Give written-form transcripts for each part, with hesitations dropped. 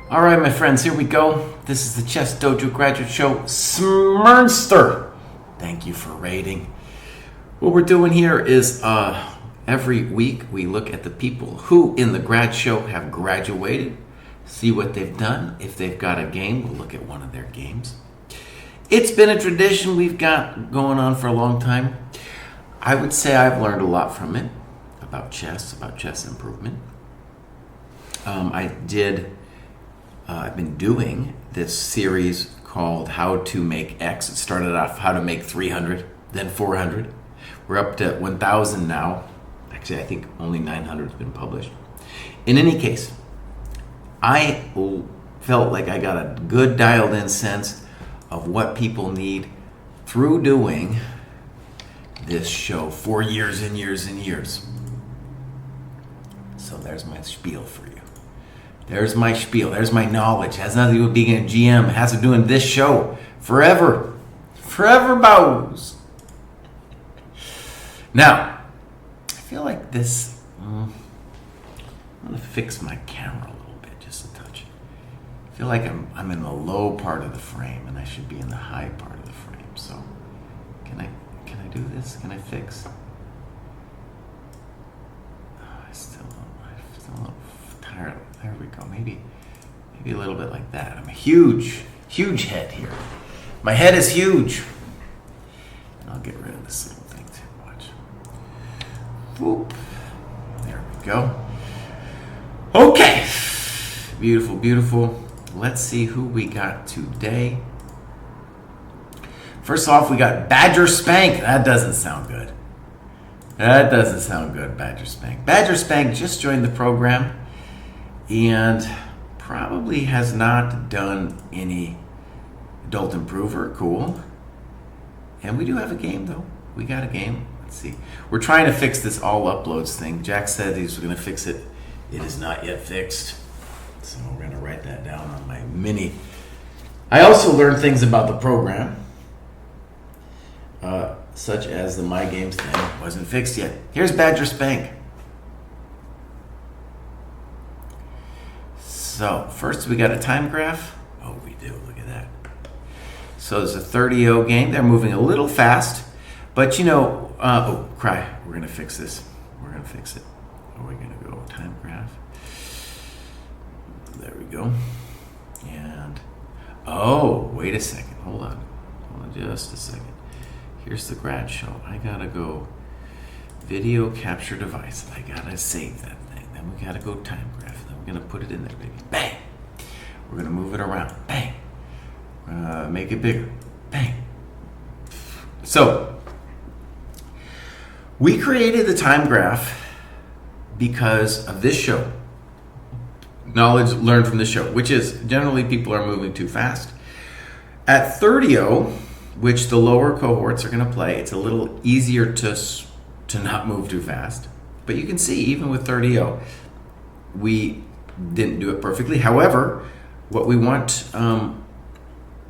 All right, my friends, here we go. This is the Chess Dojo Graduate Show, Smernster. Thank you for rating. What we're doing here is every week we look at the people who in the grad show have graduated, see what they've done. If they've got a game, we'll look at one of their games. It's been a tradition we've got going on for a long time. I would say I've learned a lot from it about chess improvement. I've been doing this series called How to Make X. It started off how to make 300, then 400. We're up to 1,000 now. Actually, I think only 900 has been published. In any case, I felt like I got a good dialed in sense of what people need through doing this show for years and years and years. So there's my spiel for you. There's my spiel. There's my knowledge. It has nothing to do with being a GM. It has to do with this show forever. Forever bows. Now, I feel like this. I'm going to fix my camera a little bit, just a touch. I feel like I'm in the low part of the frame, and I should be in the high part of the frame. So, can I do this? Can I fix? I'm still a little tired. There we go. Maybe a little bit like that. I'm a huge head here. My head is huge. And I'll get rid of this little thing too. Watch. Whoop. There we go. Okay. Beautiful, beautiful. Let's see who we got today. First off, we got Badger Spank. That doesn't sound good. That doesn't sound good, Badger Spank. Badger Spank just joined the program and probably has not done any adult improver. Cool. And we do have a game, though. We got a game. Let's see. We're trying to fix this all uploads thing. Jack said he was going to fix it. It is not yet fixed. So we're going to write that down on my mini. I also learned things about the program, such as the My Games thing wasn't fixed yet. Here's Badger Spank. So first we got a time graph. Oh, we do. Look at that. So it's a 30-0 game. They're moving a little fast, but you know, Kraai. We're gonna fix this. We're gonna fix it. We're gonna go time graph. There we go. And oh, wait a second. Hold on just a second. Here's the grad show. I gotta go video capture device. I gotta save that thing. Then we gotta go time graph. Then we're gonna put it in there, baby. Bang! We're gonna move it around. Bang! We're gonna make it bigger. Bang! So, we created the time graph because of this show. Knowledge learned from this show, which is generally people are moving too fast. At 30-0, which the lower cohorts are going to play, it's a little easier to not move too fast. But you can see, even with 30-0, we didn't do it perfectly. However, what we want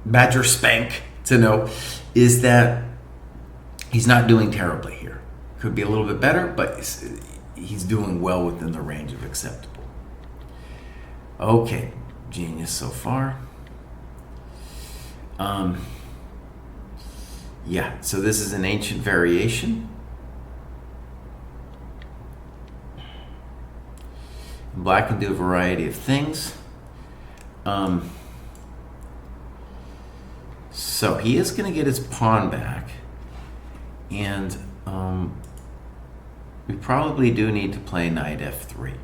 Badger Spank to know is that he's not doing terribly here. Could be a little bit better, but he's doing well within the range of acceptable. Okay, genius so far. Yeah, so this is an ancient variation. Black can do a variety of things. So he is going to get his pawn back, and we probably do need to play knight f3.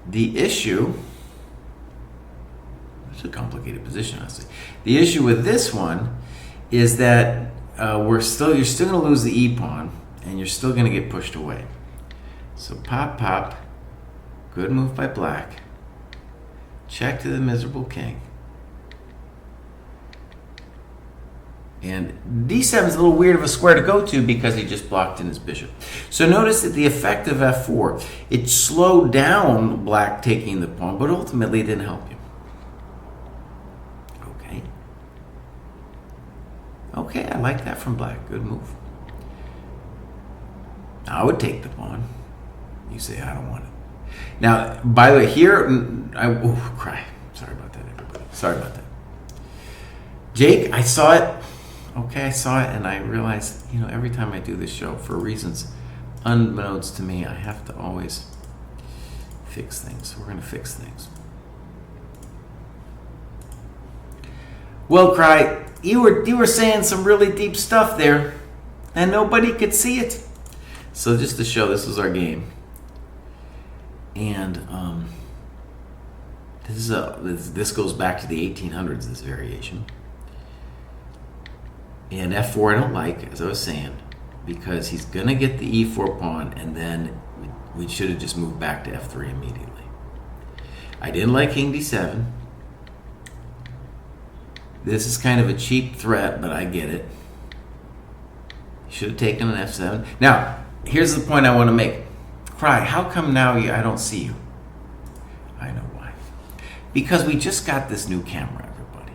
The issue, it's a complicated position, honestly. The issue with this one is that you're still going to lose the e-pawn, and you're still going to get pushed away. So pop, pop, good move by black. Check to the miserable king. And d7 is a little weird of a square to go to because he just blocked in his bishop. So notice that the effect of f4, it slowed down black taking the pawn, but ultimately it didn't help you. Okay. Okay, I like that from black. Good move. I would take the pawn. You say, I don't want it. Now, by the way, here, Kraai. Sorry about that, everybody. Sorry about that. Jake, I saw it. Okay, I saw it, and I realized, every time I do this show, for reasons unbeknownst to me, I have to always fix things. We're going to fix things. Well, Kraai, you were saying some really deep stuff there, and nobody could see it. So just to show, this is our game. And this goes back to the 1800s, this variation. And f4 I don't like, as I was saying, because he's going to get the e4 pawn, and then we should have just moved back to f3 immediately. I didn't like king d7. This is kind of a cheap threat, but I get it. Should have taken an f7. Now, here's the point I want to make. Kraai, how come now I don't see you? I know why. Because we just got this new camera, everybody.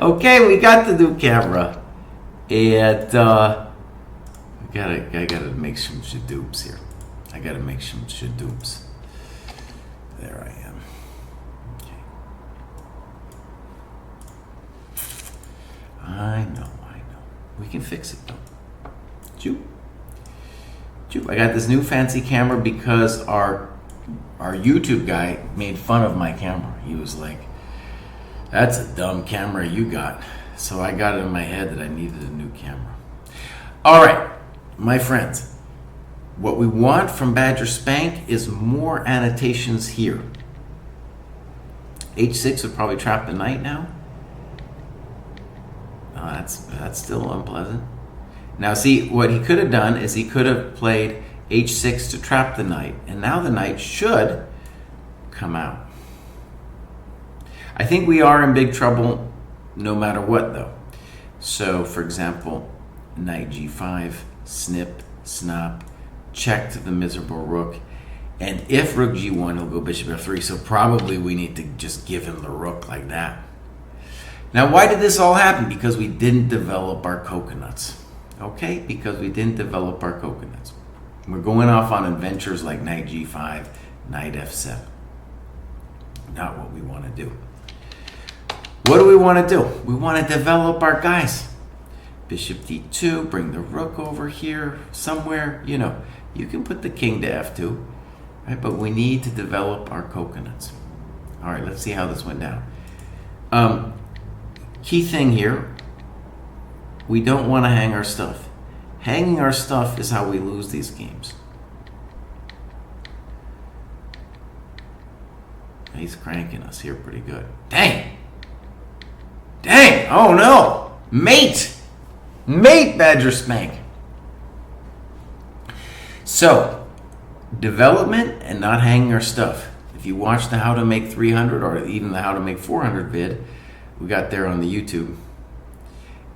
Okay, we got the new camera. And I gotta make some shadoops here. I gotta make some shadoops. There I am. Okay. I know. We can fix it though. Choop. I got this new fancy camera because our YouTube guy made fun of my camera. He was like, "That's a dumb camera you got." So I got it in my head that I needed a new camera. All right, my friends, what we want from Badger Spank is more annotations here. H6 would probably trap the knight now. That's still unpleasant. Now see, what he could have done is he could have played h6 to trap the knight, and now the knight should come out. I think we are in big trouble no matter what, though. So, for example, knight g5, snip, snap, check to the miserable rook, and if rook g1, he'll go bishop f3, so probably we need to just give him the rook like that. Now, why did this all happen? Because we didn't develop our coconuts. Okay? Because we didn't develop our coconuts. We're going off on adventures like knight g5, knight f7. Not what we want to do. What do we want to do? We want to develop our guys. Bishop d2, bring the rook over here somewhere. You can put the king to f2, right? But we need to develop our coconuts. All right, let's see how this went down. Key thing here, we don't want to hang our stuff. Hanging our stuff is how we lose these games. He's cranking us here pretty good. Dang! Oh no! Mate, Badger Spank. So, development and not hanging our stuff. If you watch the How to Make 300 or even the How to Make 400 vid, we got there on the YouTube,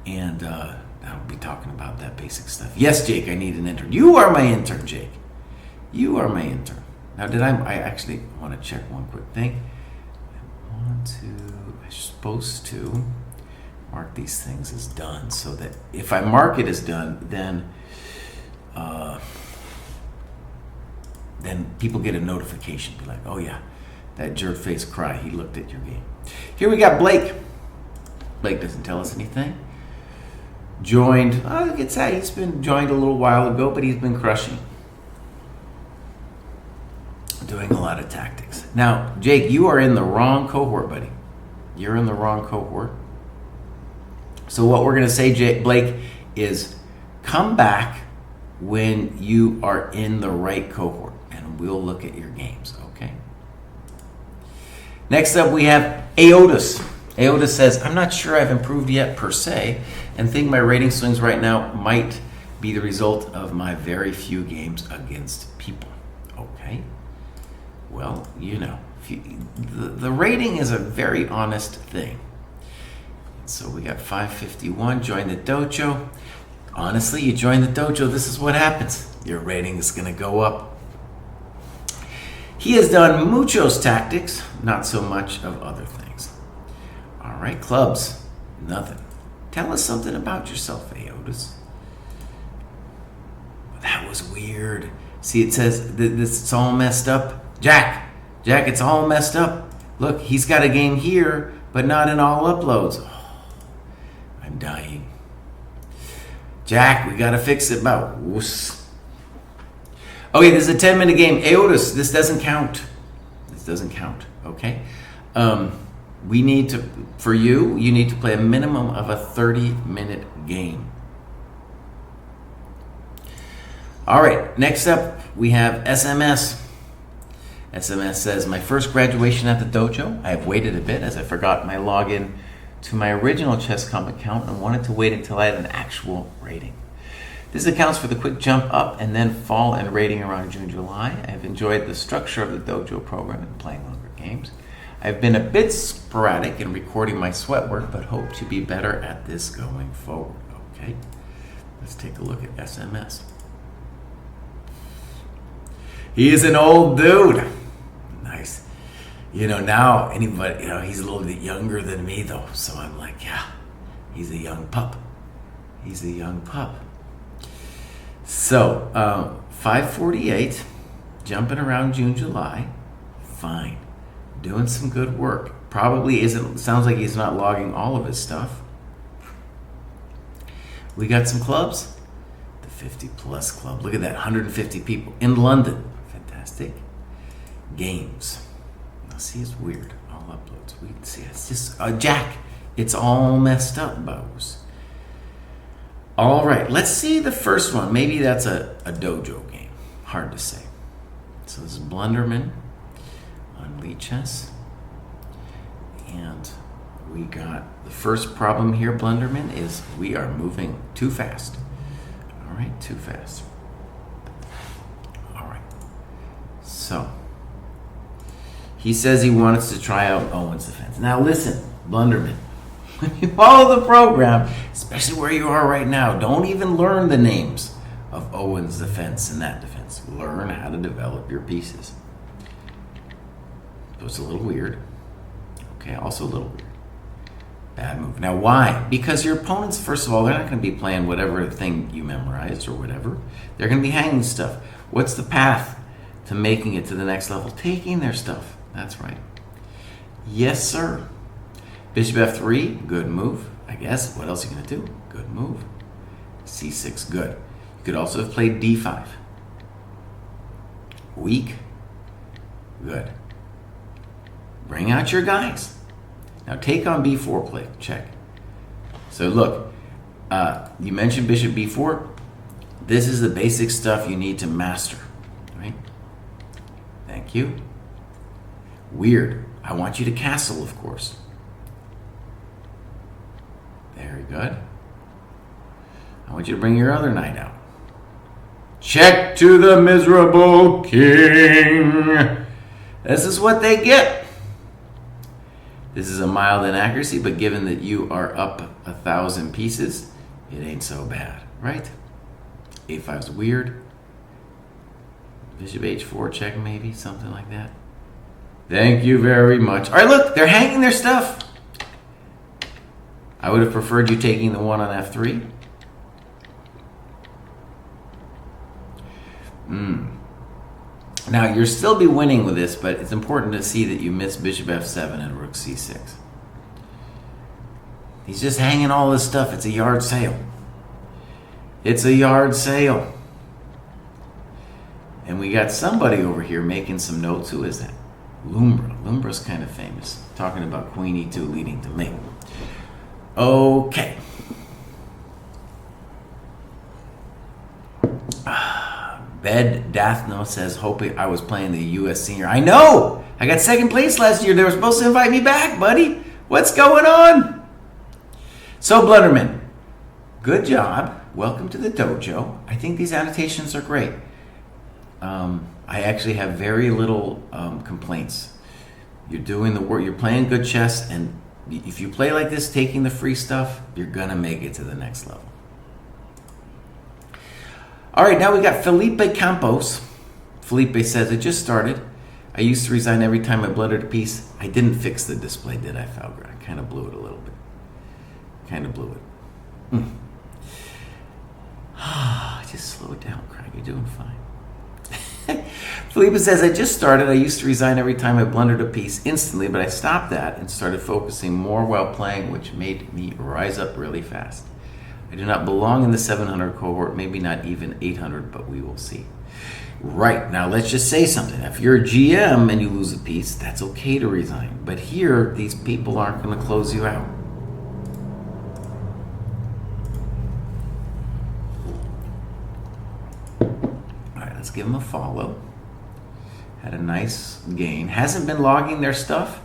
and I'll be talking about that basic stuff. Yes, Jake, I need an intern. You are my intern, Jake. You are my intern. Now, I actually want to check one quick thing. I'm supposed to mark these things as done, so that if I mark it as done, then people get a notification. Be like, oh yeah, that jerk-faced Kraai, he looked at your game. Here we got Blake. Blake doesn't tell us anything. Joined, he's been joined a little while ago, but he's been crushing. Doing a lot of tactics. Now, Jake, you are in the wrong cohort, buddy. You're in the wrong cohort. So what we're going to say, Blake, is come back when you are in the right cohort, and we'll look at your games, okay? Next up, we have Aotis. Aotis says, I'm not sure I've improved yet per se, and think my rating swings right now might be the result of my very few games against people. Okay. Well, the rating is a very honest thing. So we got 551, join the dojo. Honestly, you join the dojo, this is what happens. Your rating is going to go up. He has done muchos tactics, not so much of other things. All right, clubs, nothing. Tell us something about yourself, Aotis. That was weird. See, it says this. It's all messed up. Jack, it's all messed up. Look, he's got a game here, but not in all uploads. Oh, I'm dying. Jack, we gotta fix it. About woos. Okay, this is a 10-minute game. Aotis, this doesn't count. Okay. We need to, you need to play a minimum of a 30-minute game. All right, next up we have SMS. SMS says, my first graduation at the dojo. I have waited a bit as I forgot my login to my original ChessCom account and wanted to wait until I had an actual rating. This accounts for the quick jump up and then fall in rating around June, July. I have enjoyed the structure of the dojo program and playing longer games. I've been a bit sporadic in recording my sweat work, but hope to be better at this going forward. Okay, let's take a look at SMS. He is an old dude. Nice. Now anybody, he's a little bit younger than me though. So I'm like, yeah, he's a young pup. So, 548, jumping around June, July, fine. Doing some good work. Probably sounds like he's not logging all of his stuff. We got some clubs. The 50 plus club. Look at that, 150 people in London. Fantastic. Games. Now see, it's weird. All uploads. We can see it's just Jack. It's all messed up, Bows. All right, let's see the first one. Maybe that's a dojo game. Hard to say. So this is Blunderman on Lee Chess. And we got the first problem here, Blunderman, is we are moving too fast. All right, too fast. All right. So he says he wants to try out Owen's defense. Now listen, Blunderman. When you follow the program, especially where you are right now, don't even learn the names of Owen's defense and that defense. Learn how to develop your pieces. So it's a little weird. Okay, also a little weird. Bad move. Now why? Because your opponents, first of all, they're not going to be playing whatever thing you memorized or whatever. They're going to be hanging stuff. What's the path to making it to the next level? Taking their stuff. That's right. Yes, sir. Bishop f3, good move, I guess. What else are you going to do? Good move. c6, good. You could also have played d5. Weak. Good. Bring out your guys. Now take on b4 play. Check. So look, you mentioned bishop b4. This is the basic stuff you need to master. Right? Thank you. Weird. I want you to castle, of course. Very good. I want you to bring your other knight out. Check to the miserable king. This is what they get. This is a mild inaccuracy, but given that you are up 1,000 pieces, it ain't so bad, right? a5's weird. Bishop h4 check maybe, something like that. Thank you very much. All right, look, they're hanging their stuff. I would have preferred you taking the one on f3. Now, you'll still be winning with this, but it's important to see that you miss bishop f7 and rook c6. He's just hanging all this stuff. It's a yard sale. It's a yard sale. And we got somebody over here making some notes. Who is that? Lumbra. Lumbra's kind of famous. Talking about queen e2 leading to mate. Okay. Bed Dathno says, hoping I was playing the U.S. Senior. I know! I got second place last year. They were supposed to invite me back, buddy. What's going on? So, Blunderman, good job. Welcome to the dojo. I think these annotations are great. I actually have very little complaints. You're doing the work. You're playing good chess, and if you play like this, taking the free stuff, you're going to make it to the next level. All right, now we got Felipe Campos. Felipe says, it just started. I used to resign every time I blundered a piece. I didn't fix the display, did I, Falgra? I kind of blew it a little bit. Kind of blew it. Just slow it down, Kraai. You're doing fine. Felipe says, I just started. I used to resign every time I blundered a piece instantly, but I stopped that and started focusing more while playing, which made me rise up really fast. I do not belong in the 700 cohort, maybe not even 800, but we will see. Right, now let's just say something. If you're a GM and you lose a piece, that's okay to resign. But here, these people aren't going to close you out. All right, let's give them a follow. Had a nice gain. Hasn't been logging their stuff.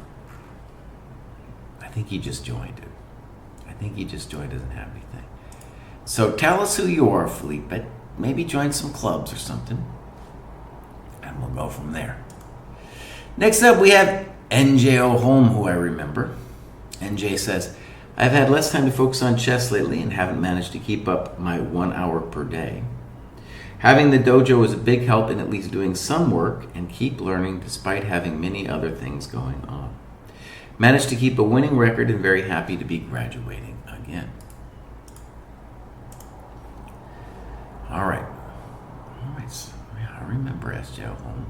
I think he just joined it. I think he just joined, doesn't have anything. So tell us who you are, Felipe. Maybe join some clubs or something. And we'll go from there. Next up, we have NJO Home, who I remember. NJ says, I've had less time to focus on chess lately and haven't managed to keep up my 1 hour per day. Having the dojo is a big help in at least doing some work and keep learning despite having many other things going on. Managed to keep a winning record and very happy to be graduating again. All right. So, yeah, I remember SJ Home.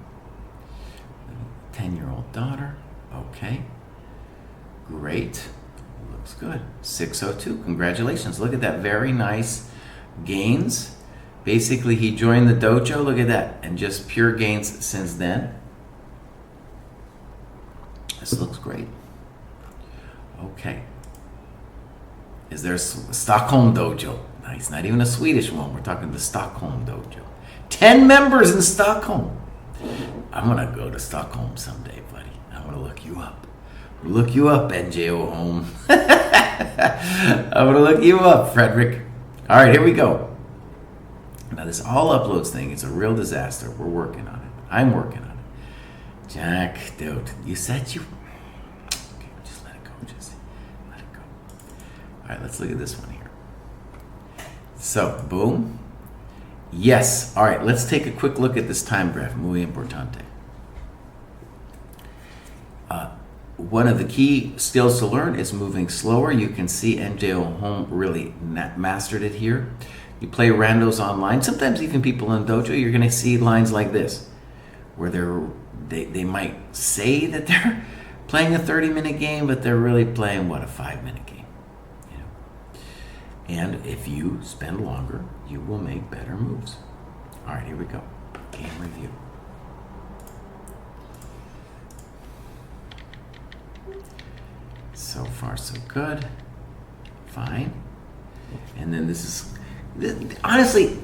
10-year-old daughter. Okay. Great. Looks good. 602. Congratulations. Look at that. Very nice gains. Basically, he joined the dojo. Look at that. And just pure gains since then. This looks great. Okay. Is there a Stockholm dojo? Nice. Not even a Swedish one. We're talking the Stockholm dojo. 10 members in Stockholm. I'm going to go to Stockholm someday, buddy. I'm going to look you up. Look you up, NJO Home. I'm going to look you up, Frederick. All right, here we go. Now, this all uploads thing is a real disaster. We're working on it. I'm working on it. Jack, dude, you said you... Okay, just let it go, Jesse. Let it go. All right, let's look at this one here. So, boom. Yes. All right, let's take a quick look at this time graph. Muy importante. One of the key skills to learn is moving slower. You can see NJO Home really mastered it here. You play randos online. Sometimes even people in dojo, you're going to see lines like this, where they might say that they're playing a 30-minute game, but they're really playing, what, a 5-minute game. You know? And if you spend longer, you will make better moves. All right, here we go. Game review. So far, so good. Fine. And then this is... Honestly,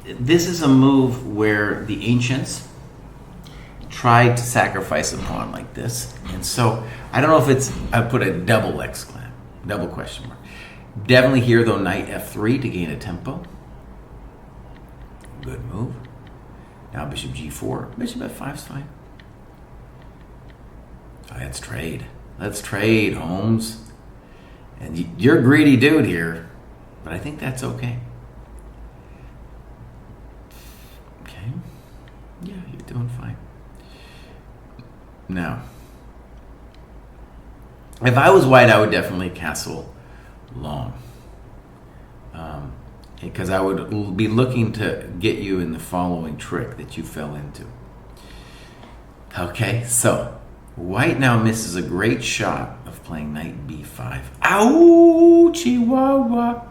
this is a move where the ancients tried to sacrifice a pawn like this. And so, I don't know if it's, I put a double question mark. Definitely here, though, knight f3 to gain a tempo. Good move. Now bishop g4. Bishop f5 is fine. Oh, let's trade. Let's trade, Holmes. And you're a greedy dude here, but I think that's okay. Yeah, you're doing fine. Now, if I was white, I would definitely castle long. Because I would be looking to get you in the following trick that you fell into. Okay, so white now misses a great shot of playing knight b5. Ow, chihuahua.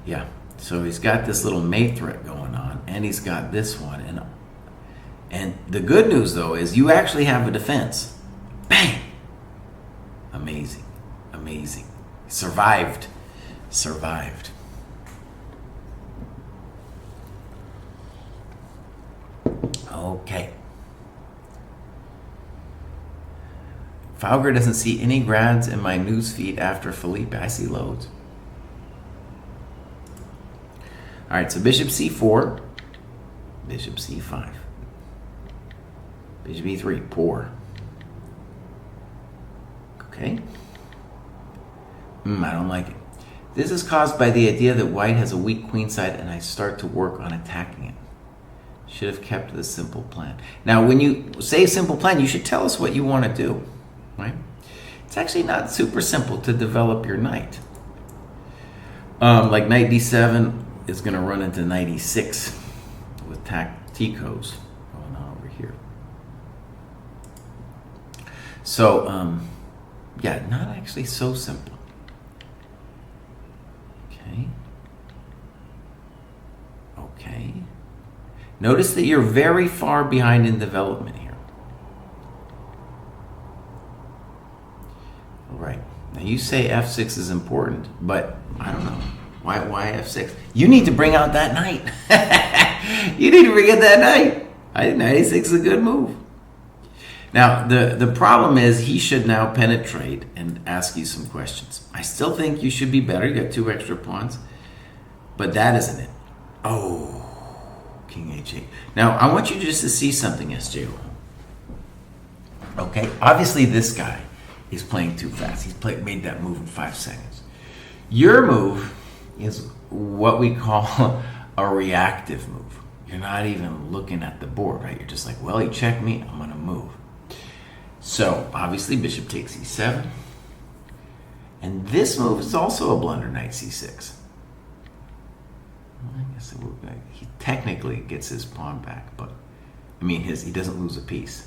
Yeah. So he's got this little mate threat going on, and he's got this one. And the good news, though, is you actually have a defense. Bang! Amazing. Amazing. Survived. Okay. Fauger doesn't see any grads in my newsfeed after Felipe. I see loads. All right, so bishop c4, bishop c5, bishop e3, poor. Okay. I don't like it. This is caused by the idea that white has a weak queenside and I start to work on attacking it. Should have kept the simple plan. Now, when you say simple plan, you should tell us what you want to do, right? It's actually not super simple to develop your knight. Like knight d7, is going to run into knight e6 with tacticos. So, yeah, not actually so simple. Okay. Okay. Notice that you're very far behind in development here. All right. Now you say f6 is important, but I don't know. Why f6? You need to bring out that knight. You need to bring out that knight. I think knight a6 is a good move. Now, the problem is he should now penetrate and ask you some questions. I still think you should be better. You got 2 extra pawns. But that isn't it. Oh, king h8. Now, I want you just to see something, SJO. Okay, obviously this guy is playing too fast. He's made that move in 5 seconds. Your move is what we call a reactive move. You're not even looking at the board, right? You're just like, well, he checked me, I'm going to move. So, obviously, bishop takes e7. And this move is also a blunder, knight c6. Well, I guess he technically gets his pawn back, but, I mean, he doesn't lose a piece.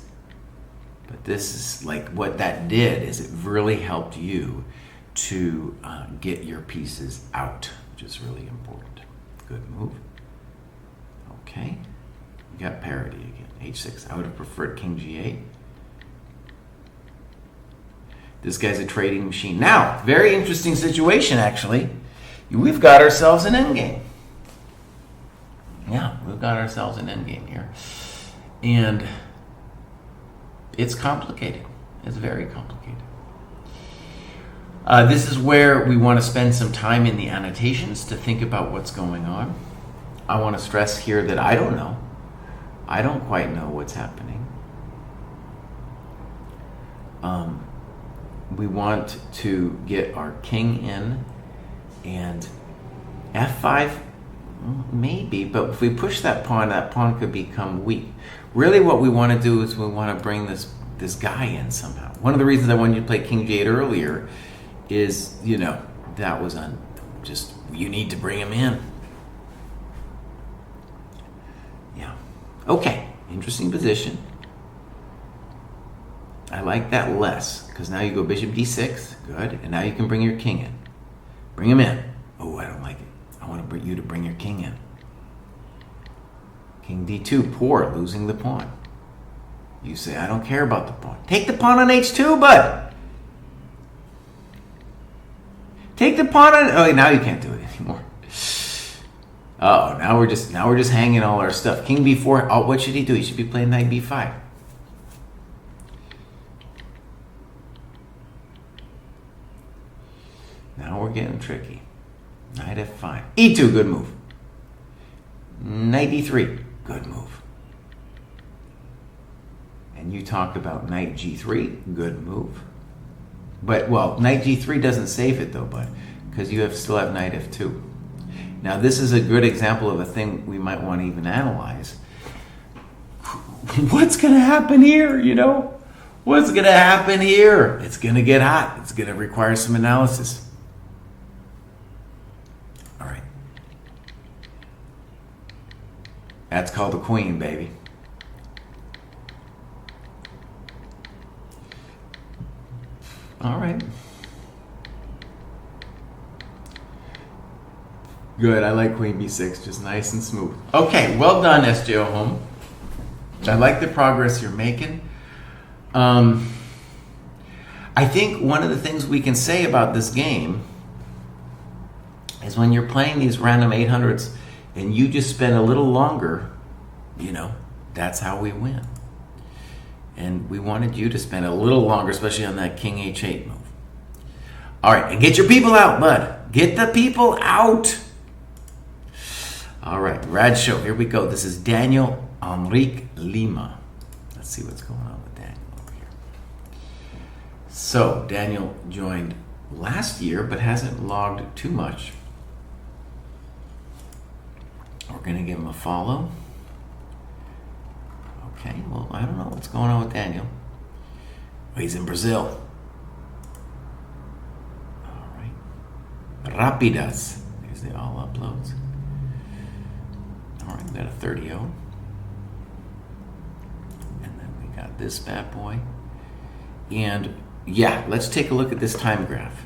But this is, like, what that did is it really helped you to get your pieces out, which is really important. Good move. Okay. You got parity again, h6. I would have preferred king g8. This guy's a trading machine. Now, very interesting situation, actually. We've got ourselves an endgame. Yeah, we've got ourselves an endgame here. And it's complicated. It's very complicated. This is where we want to spend some time in the annotations to think about what's going on. I want to stress here that I don't know. I don't quite know what's happening. We want to get our king in, and f5, maybe, but if we push that pawn could become weak. Really what we want to do is we want to bring this guy in somehow. One of the reasons I wanted you to play king g8 earlier is, you know, that was you need to bring him in. Yeah. Okay, interesting position. I like that less, because now you go bishop d6, good, and now you can bring your king in. Bring him in. Oh, I don't like it. I want you to bring your king in. King d2, poor, losing the pawn. You say, I don't care about the pawn. Take the pawn on h2, bud. Take the pawn on... Oh, now you can't do it anymore. Uh-oh, now we're just hanging all our stuff. King b4, oh, what should he do? He should be playing knight b5. Now we're getting tricky. Knight f5. e2, good move. Knight d3, good move. And you talked about knight g3, good move. But, well, knight g3 doesn't save it, though, bud, because you still have knight f2. Now, this is a good example of a thing we might want to even analyze. What's going to happen here, you know? What's going to happen here? It's going to get hot. It's going to require some analysis. All right. That's called the queen, baby. All right. Good, I like queen b6, just nice and smooth. Okay, well done, SJO Home. I like the progress you're making. I think one of the things we can say about this game is when you're playing these random 800s and you just spend a little longer, you know, that's how we win. And we wanted you to spend a little longer, especially on that king h8 move. All right, and get your people out, bud. Get the people out. All right, Rad Show, here we go. This is Daniel Enrique Lima. Let's see what's going on with Daniel over here. So, Daniel joined last year, but hasn't logged too much. We're going to give him a follow. Okay, well, I don't know what's going on with Daniel. Oh, he's in Brazil. All right. Rapidas. There's the all uploads. All right, we got a 30-0. And then we got this bad boy. And yeah, let's take a look at this time graph.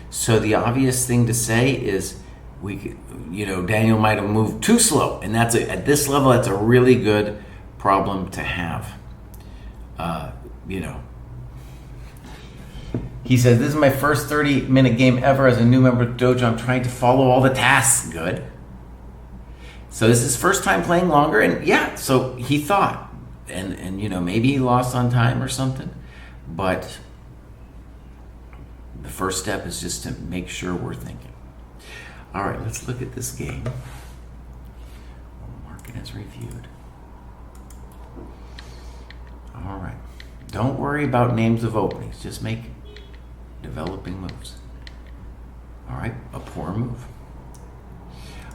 So the obvious thing to say is Daniel might have moved too slow, and at this level, that's a really good problem to have. He says, this is my first 30-minute game ever as a new member of Dojo. I'm trying to follow all the tasks. Good. So this is his first time playing longer, and yeah, so he thought, and maybe he lost on time or something, but the first step is just to make sure we're thinking. All right, let's look at this game. We'll mark it as reviewed. All right. Don't worry about names of openings. Just make developing moves. All right, a poor move.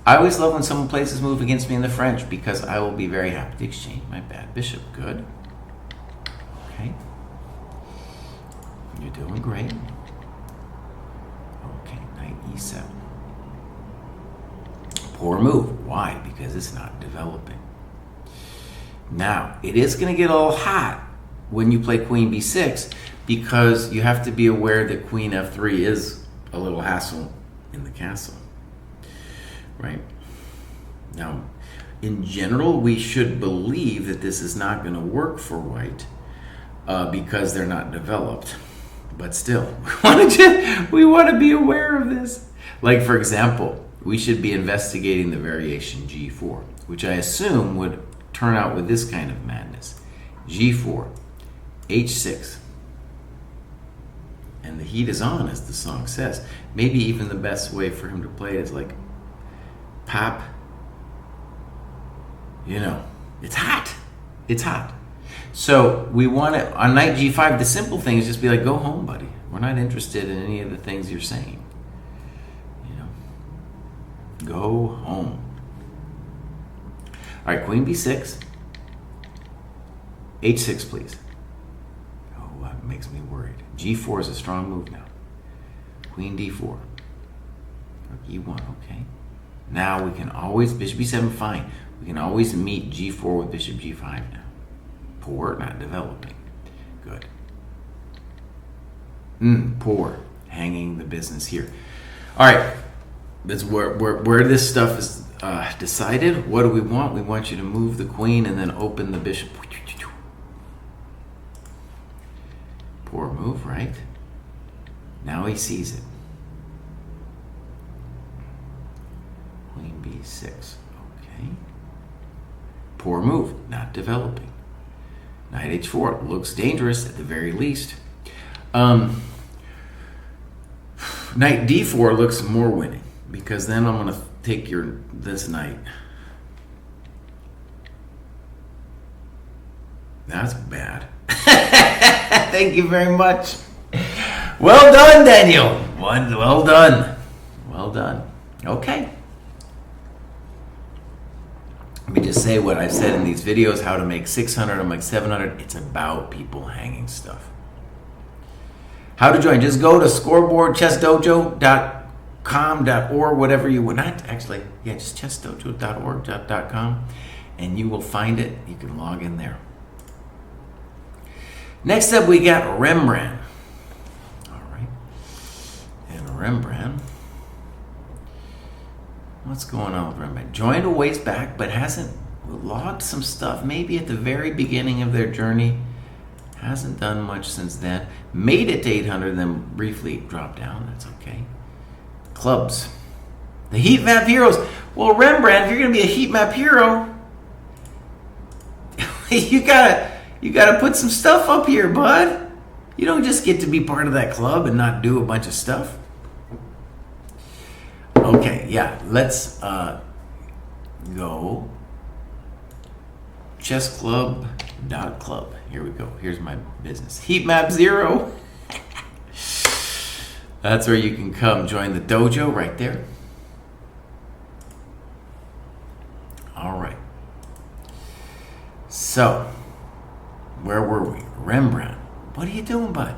I always love when someone plays this move against me in the French because I will be very happy to exchange my bad bishop. Good. Okay. You're doing great. Okay, knight e7. Poor move. Why? Because it's not developing. Now, it is going to get all hot when you play queen b6 because you have to be aware that queen f3 is a little hassle in the castle. Right? Now, in general, we should believe that this is not going to work for white because they're not developed. But still, we want to be aware of this. Like, for example, we should be investigating the variation g4, which I assume would turn out with this kind of madness. g4, h6. And the heat is on, as the song says. Maybe even the best way for him to play it is like, pop. It's hot. It's hot. So we want to, on knight g5, the simple thing is just be like, go home, buddy. We're not interested in any of the things you're saying. Go home. All right, queen b6. h6, please. Oh, that makes me worried. g4 is a strong move now. Queen d4. e1, okay. Now we can always, bishop b7, fine. We can always meet g4 with bishop g5 now. Poor, not developing. Good. Poor, hanging the business here. All right, that's where this stuff is decided. What do we want? We want you to move the queen and then open the bishop. Poor move, right? Now he sees it. Queen b6, okay. Poor move, not developing. Knight h4 looks dangerous at the very least. Knight d4 looks more winning because then I'm going to take this knight. That's bad. Thank you very much. Well done, Daniel. Well done. Well done. Okay. Let me just say what I've said in these videos, how to make 600 or make 700. It's about people hanging stuff. How to join? Just go to scoreboard, ChessDojo.com.org, whatever you would not actually, just ChessDojo.org.com, and you will find it. You can log in there. Next up, we got Rembrandt. All right. And Rembrandt. What's going on with Rembrandt? Joined a ways back, but hasn't logged some stuff. Maybe at the very beginning of their journey. Hasn't done much since then. Made it to 800, then briefly dropped down. That's okay. Clubs. The heat map heroes. Well, Rembrandt, if you're going to be a heat map hero, you gotta put some stuff up here, bud. You don't just get to be part of that club and not do a bunch of stuff. Okay, yeah, let's go chessclub.club. Here we go. Here's my business. Heat map 0. That's where you can come join the dojo right there. All right. So, where were we? Rembrandt. What are you doing, bud?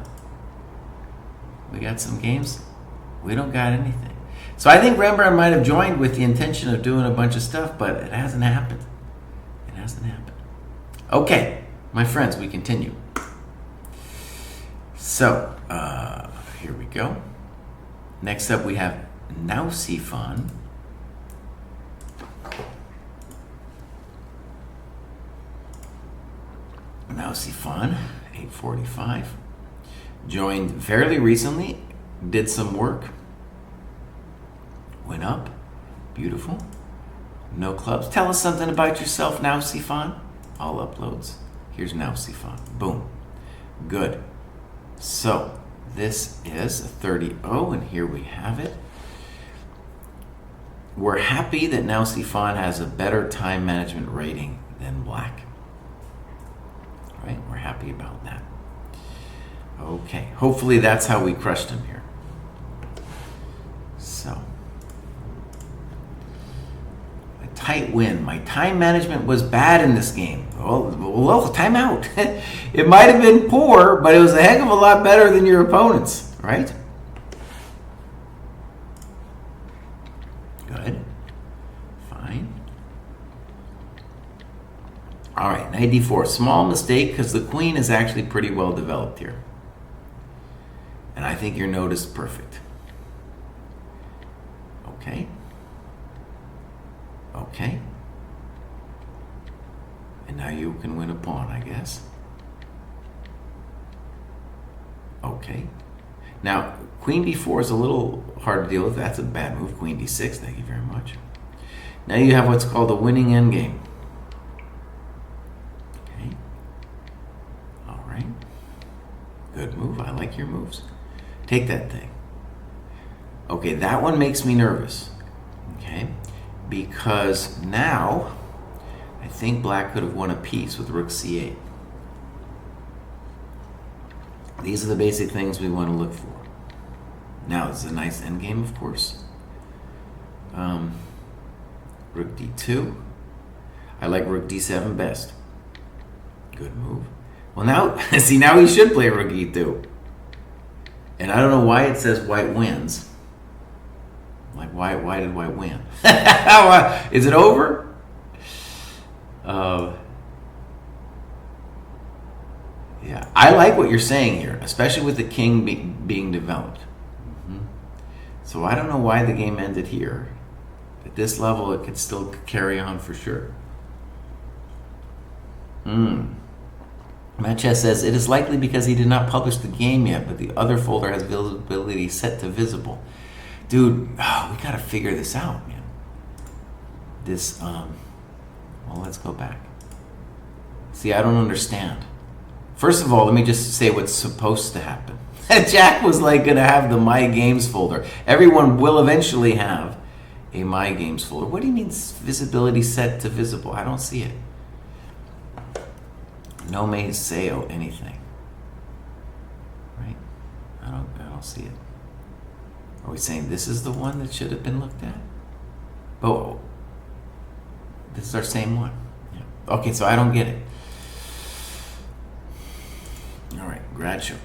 We got some games? We don't got anything. So I think Rembrandt might have joined with the intention of doing a bunch of stuff, but it hasn't happened. It hasn't happened. Okay, my friends, we continue. So, here we go. Next up we have Nausifan. Nausifan, 845. Joined fairly recently, did some work. Went up. Beautiful. No clubs. Tell us something about yourself, Nausifan. All uploads. Here's Nausifan. Boom. Good. So, this is a 30-0, and here we have it. We're happy that Nausifan has a better time management rating than Black. Right? We're happy about that. Okay. Hopefully that's how we crushed him here. So, a tight win. My time management was bad in this game. Well, time out. It might have been poor, but it was a heck of a lot better than your opponent's, right? Good. Fine. All right, knight d4. Small mistake because the queen is actually pretty well developed here. And I think your note is perfect. Okay. Okay. And now you can win a pawn, I guess. Okay. Now, queen d4 is a little hard to deal with. That's a bad move. Queen d6, thank you very much. Now you have what's called a winning endgame. Okay. All right. Good move. I like your moves. Take that thing. Okay, that one makes me nervous. Okay. Because now I think Black could have won a piece with rook c8. These are the basic things we want to look for. Now, this is a nice endgame, of course. Rook d2. I like rook d7 best. Good move. Well, now, see, now he should play rook e2. And I don't know why it says white wins. Like, why did white win? Is it over? Yeah, I like what you're saying here, especially with the king being developed. So I don't know why the game ended here. At this level, it could still carry on for sure. Matt Chess says, it is likely because he did not publish the game yet, but the other folder has visibility set to visible. Dude, we got to figure this out, man. This, well, let's go back. See, I don't understand. First of all, let me just say what's supposed to happen. Jack was like going to have the My Games folder. Everyone will eventually have a My Games folder. What do you mean visibility set to visible? I don't see it. No may say anything. Right? I don't see it. Are we saying this is the one that should have been looked at? Oh, this is our same one. Yeah. Okay, so I don't get it. All right, grad show.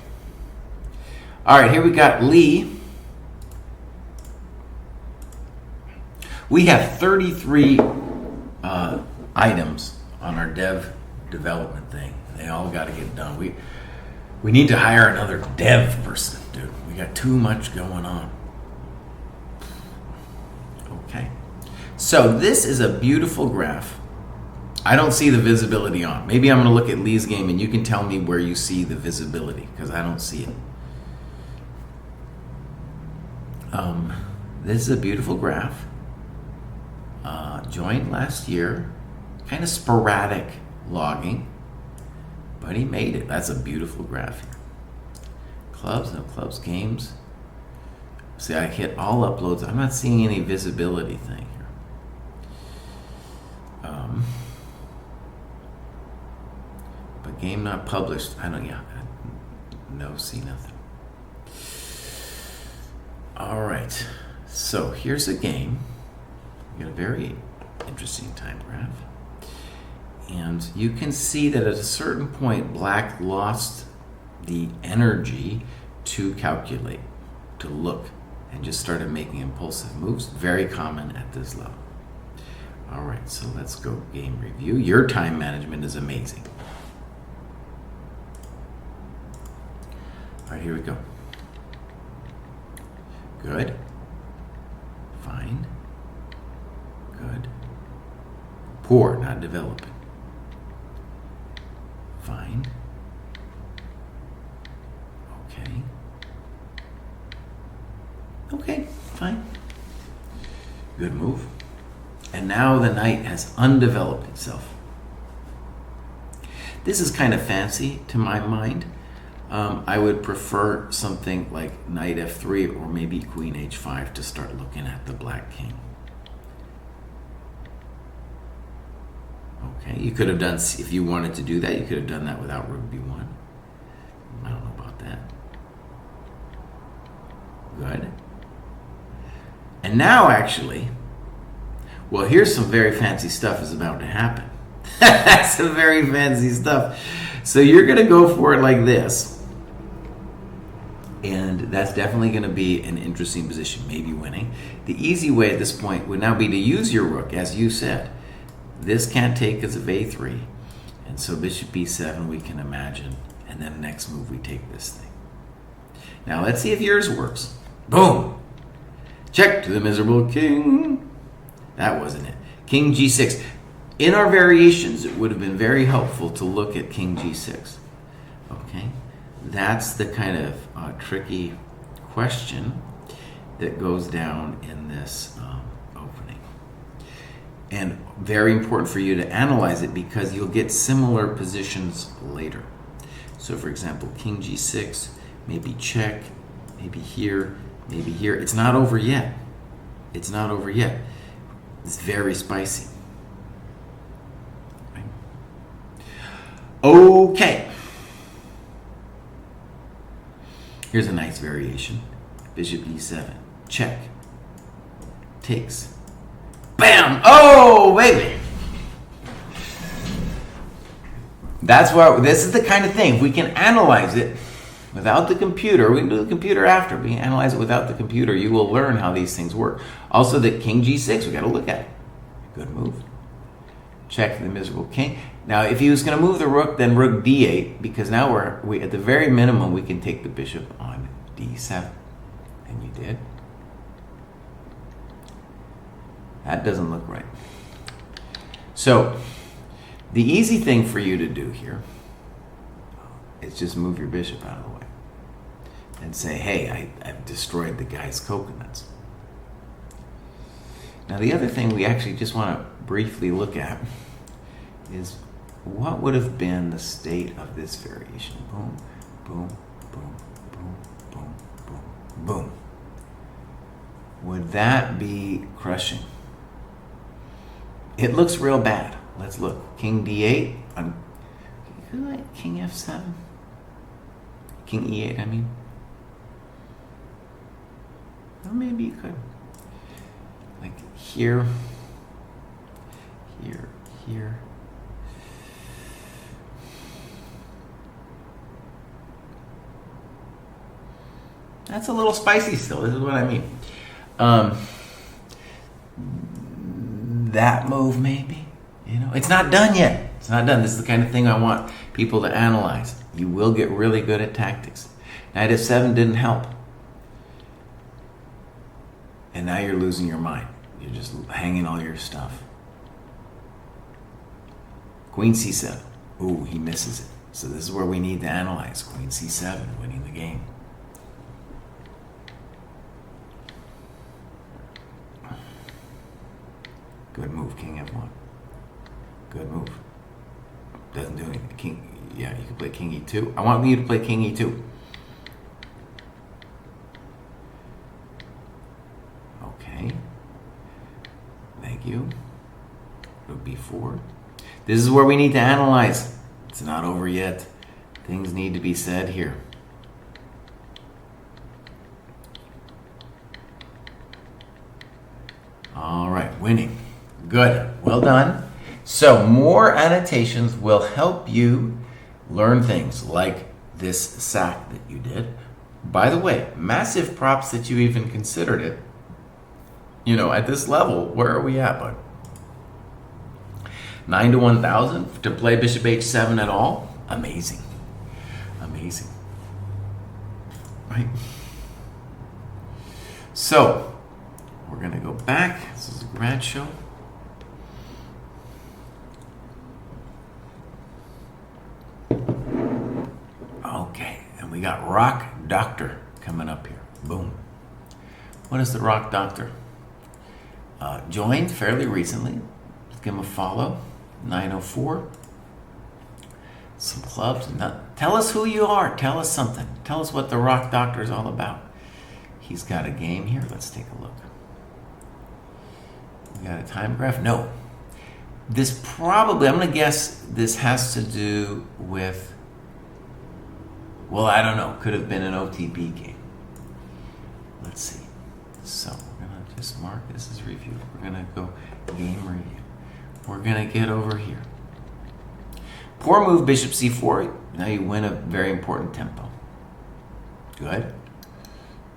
All right, here we got Lee. We have 33 items on our development thing. They all got to get done. We need to hire another dev person, dude. We got too much going on. Okay. So this is a beautiful graph. I don't see the visibility on. Maybe I'm going to look at Lee's game and you can tell me where you see the visibility, because I don't see it. This is a beautiful graph. Joined last year. Kind of sporadic logging. But he made it. That's a beautiful graph here. Clubs, no clubs, games. See, I hit all uploads. I'm not seeing any visibility thing here. But game not published. I don't, no, see nothing. All right. So here's a game. We got a very interesting time graph. And you can see that at a certain point, Black lost the energy to calculate, to look, and just started making impulsive moves. Very common at this level. All right, so let's go game review. Your time management is amazing. right, here we go. Good. Fine. Good. Poor, not developing. Fine. Okay. Okay, fine. Good move. And now the knight has undeveloped itself. This is kind of fancy to my mind. I would prefer something like knight f3 or maybe queen h5 to start looking at the black king. Okay, you could have done, if you wanted to do that, you could have done that without rook b1. I don't know about that. Good. And now actually, well, here's some very fancy stuff is about to happen. Some very fancy stuff. So you're going to go for it like this. And that's definitely going to be an interesting position, maybe winning. The easy way at this point would now be to use your rook, as you said. This can't take because of a3. And so bishop b7 we can imagine. And then next move we take this thing. Now let's see if yours works. Boom! Check to the miserable king. That wasn't it. King g6. In our variations, it would have been very helpful to look at king g6. Okay? That's the kind of tricky question that goes down in this opening. And very important for you to analyze it because you'll get similar positions later. So for example, king g6, maybe check, maybe here, maybe here. It's not over yet. It's not over yet. It's very spicy. Okay. Here's a nice variation. Bishop e7. Check. Takes. Bam! Oh, baby! That's why this is the kind of thing. If we can analyze it without the computer, we can do the computer after. We can analyze it without the computer. You will learn how these things work. Also, the king g6, we got to look at it. Good move. Check the miserable king. Now, if he was going to move the rook, then rook d8, because now we at the very minimum we can take the bishop on d7, and you did. That doesn't look right. So, the easy thing for you to do here is just move your bishop out of the way and say, "Hey, I've destroyed the guy's coconuts." Now, the other thing we actually just want to briefly look at is what would have been the state of this variation. Boom, boom, boom, boom, boom, boom, boom. Would that be crushing? It looks real bad. Let's look. King d8 on king f7. King e8, I mean. Or maybe you could. Like here, here, here. That's a little spicy still. This is what I mean. That move maybe, you know, it's not done yet. It's not done. This is the kind of thing I want people to analyze. You will get really good at tactics. Knight f7 didn't help. And now you're losing your mind. You're just hanging all your stuff. Queen c7. Ooh, he misses it. So this is where we need to analyze. Queen c7, winning the game. Good move, king f1. Good move. Doesn't do anything. King, yeah, you can play king e2. I want you to play king e2. Okay. Thank you. Rook b4. This is where we need to analyze. It's not over yet. Things need to be said here. All right, winning. Good. Well done. So more annotations will help you learn things like this sack that you did. By the way, massive props that you even considered it. You know, at this level, where are we at, bud? 9 to 1,000 to play bishop h7 at all? Amazing. Amazing. right? So, we're going to go back. This is a grad show. Okay, and we got Rock Doctor coming up here. Boom. What is the Rock Doctor? Joined fairly recently. Let's give him a follow. 904. Some clubs. Tell us who you are. Tell us something. Tell us what the Rock Doctor is all about. He's got a game here. Let's take a look. We got a time graph? No. This probably, I'm going to guess this has to do with, well, I don't know. Could have been an OTB game. Let's see. So we're going to just mark this as review. We're going to go game review. We're going to get over here. Poor move, bishop c4. Now you win a very important tempo. Good.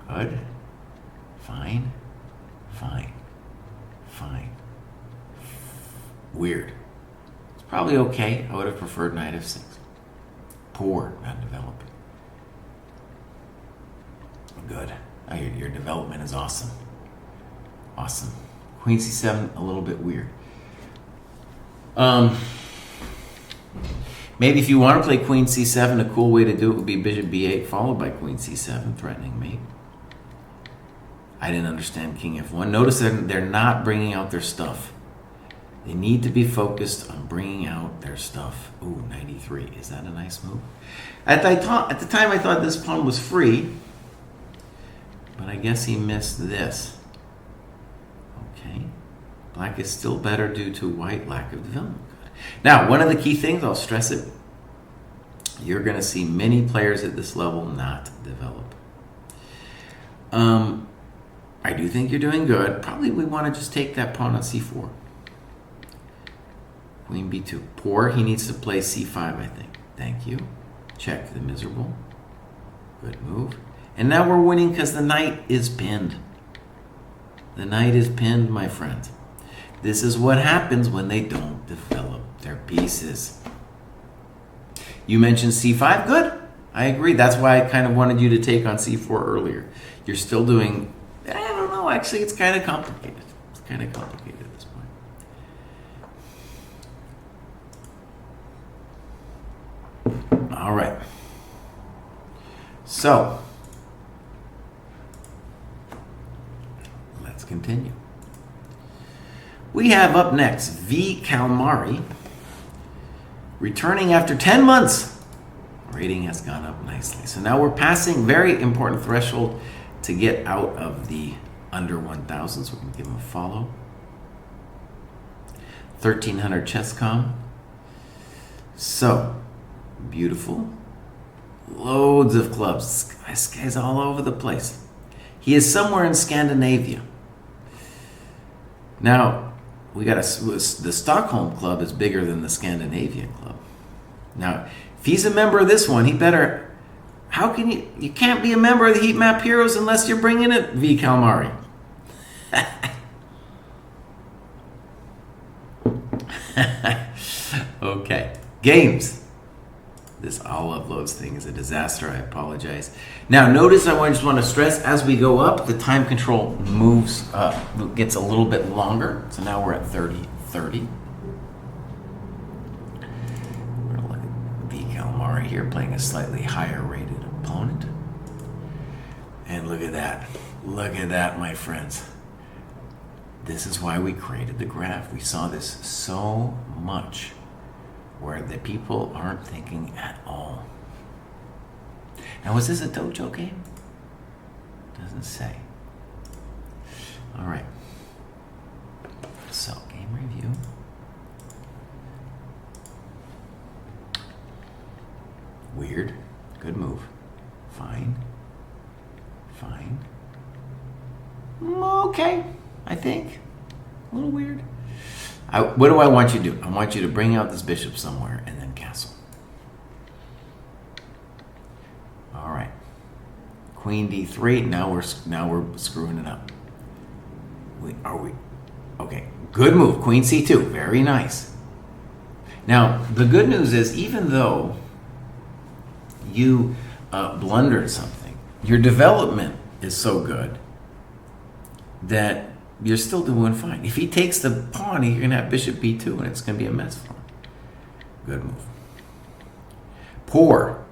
Good. Fine. Fine. Fine. Weird. It's probably okay. I would have preferred knight f6. Poor, not developing. Good. Oh, your development is awesome. Awesome. Queen c7, a little bit weird. Maybe if you want to play queen c7, a cool way to do it would be bishop b8 followed by queen c7, threatening mate. I didn't understand king f1. Notice that they're not bringing out their stuff. They need to be focused on bringing out their stuff. Ooh, 93. Is that a nice move? At the time, I thought this pawn was free, but I guess he missed this. Okay. Black is still better due to white lack of development. Now, one of the key things, I'll stress it, you're going to see many players at this level not develop. I do think you're doing good. Probably we want to just take that pawn on c4. Queen b2. Poor. He needs to play c5, I think. Thank you. Check the miserable. Good move. And now we're winning because the knight is pinned. The knight is pinned, my friend. This is what happens when they don't develop their pieces. You mentioned c5. Good. I agree. That's why I kind of wanted you to take on c4 earlier. You're still doing, I don't know, actually it's kind of complicated. It's kind of complicated at this point. All right. So, let's continue. We have up next V. Kalmari, returning after 10 months. Rating has gone up nicely. So now we're passing very important threshold to get out of the under 1,000. So we're going to give him a follow. 1,300 ChessCom. So, beautiful. Loads of clubs. This guy's all over the place. He is somewhere in Scandinavia. Now, we got the Stockholm club is bigger than the Scandinavian club. Now, if he's a member of this one, he better. How can you can't be a member of the Heat Map Heroes unless you're bringing it, V. Kalmari. Okay, games. This all uploads thing is a disaster. I apologize. Now, notice I just want to stress as we go up, the time control moves up, gets a little bit longer. So now we're at 30-30. We're going to look at V. Kalmari here playing a slightly higher rated opponent. And look at that. Look at that, my friends. This is why we created the graph. We saw this so much, where the people aren't thinking at all. Now, was this a dojo game? Doesn't say. All right. So, game review. Weird. Good move. Fine. Fine. Okay, I think. A little weird. What do I want you to do? I want you to bring out this bishop somewhere and then castle. All right. Queen d3. Now we're screwing it up. Are we? Okay. Good move. Queen c2. Very nice. Now the good news is, even though you blundered something, your development is so good that you're still doing fine. If he takes the pawn, you're going to have bishop b2, and it's going to be a mess for him. Good move. Poor.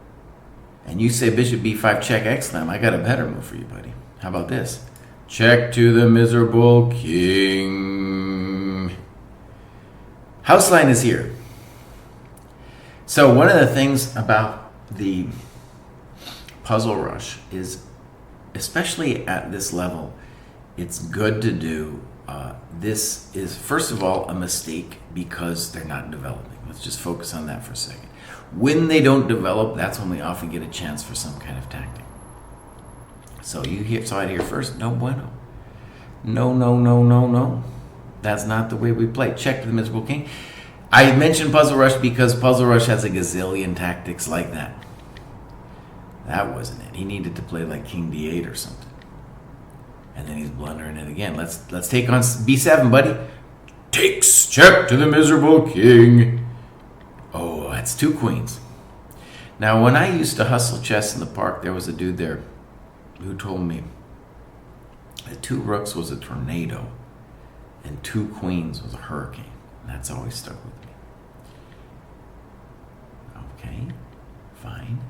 And you say bishop b5 check exclam. I got a better move for you, buddy. How about this? Check to the miserable king. House line is here. So one of the things about the Puzzle Rush is, especially at this level, it's good to do. This is, first of all, a mistake because they're not developing. Let's just focus on that for a second. When they don't develop, that's when we often get a chance for some kind of tactic. So you saw it here first. No bueno. No, no, no, no, no. That's not the way we play. Check to the miserable king. I mentioned Puzzle Rush because Puzzle Rush has a gazillion tactics like that. That wasn't it. He needed to play like king d8 or something. And then he's blundering it again. Let's take on b7, buddy. Takes check to the miserable king. Oh, that's 2 queens. Now, when I used to hustle chess in the park, there was a dude there who told me that 2 rooks was a tornado and 2 queens was a hurricane. And that's always stuck with me. Okay, fine.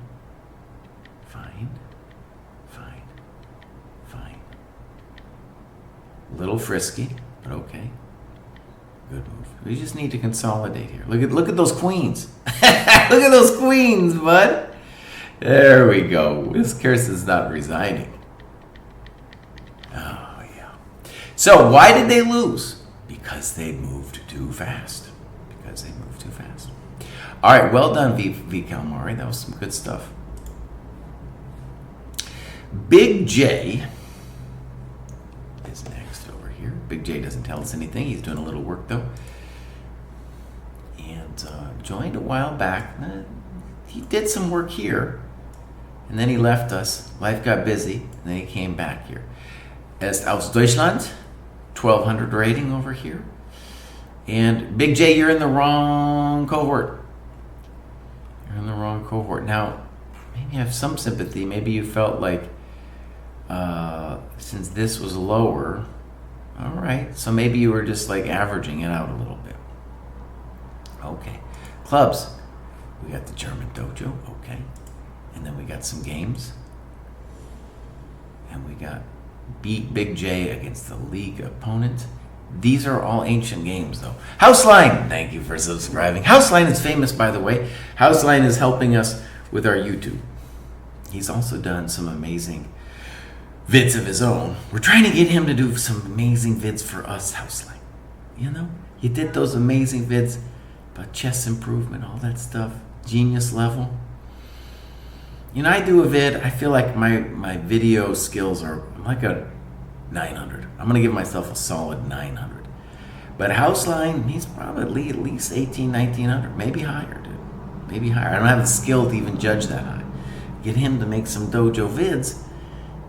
A little frisky, but okay. Good move. We just need to consolidate here. Look at those queens. Look at those queens, bud. There we go. This curse is not resigning. Oh, yeah. So why did they lose? Because they moved too fast. All right, well done, V. Calmari. That was some good stuff. Big J is next over here. Big J doesn't tell us anything. He's doing a little work, though. And joined a while back. He did some work here. And then he left us. Life got busy. And then he came back here. Est aus Deutschland. 1200 rating over here. And Big J, you're in the wrong cohort. Now, maybe I have some sympathy. Maybe you felt like since this was lower, all right, so maybe you were just like averaging it out a little bit. Okay. Clubs. We got the German Dojo. Okay. And then we got some games. And we got Big J against the league opponent. These are all ancient games, though. Houseline, thank you for subscribing. Houseline is famous, by the way. Houseline is helping us with our YouTube. He's also done some amazing vids of his own. We're trying to get him to do some amazing vids for us, Houseline. You know, he did those amazing vids about chess improvement, all that stuff, genius level. You know, I do a vid, I feel like my video skills are like a 900. I'm going to give myself a solid 900. But Houseline, he's probably at least 18, 1900, maybe higher, dude. Maybe higher. I don't have the skill to even judge that high. Get him to make some dojo vids,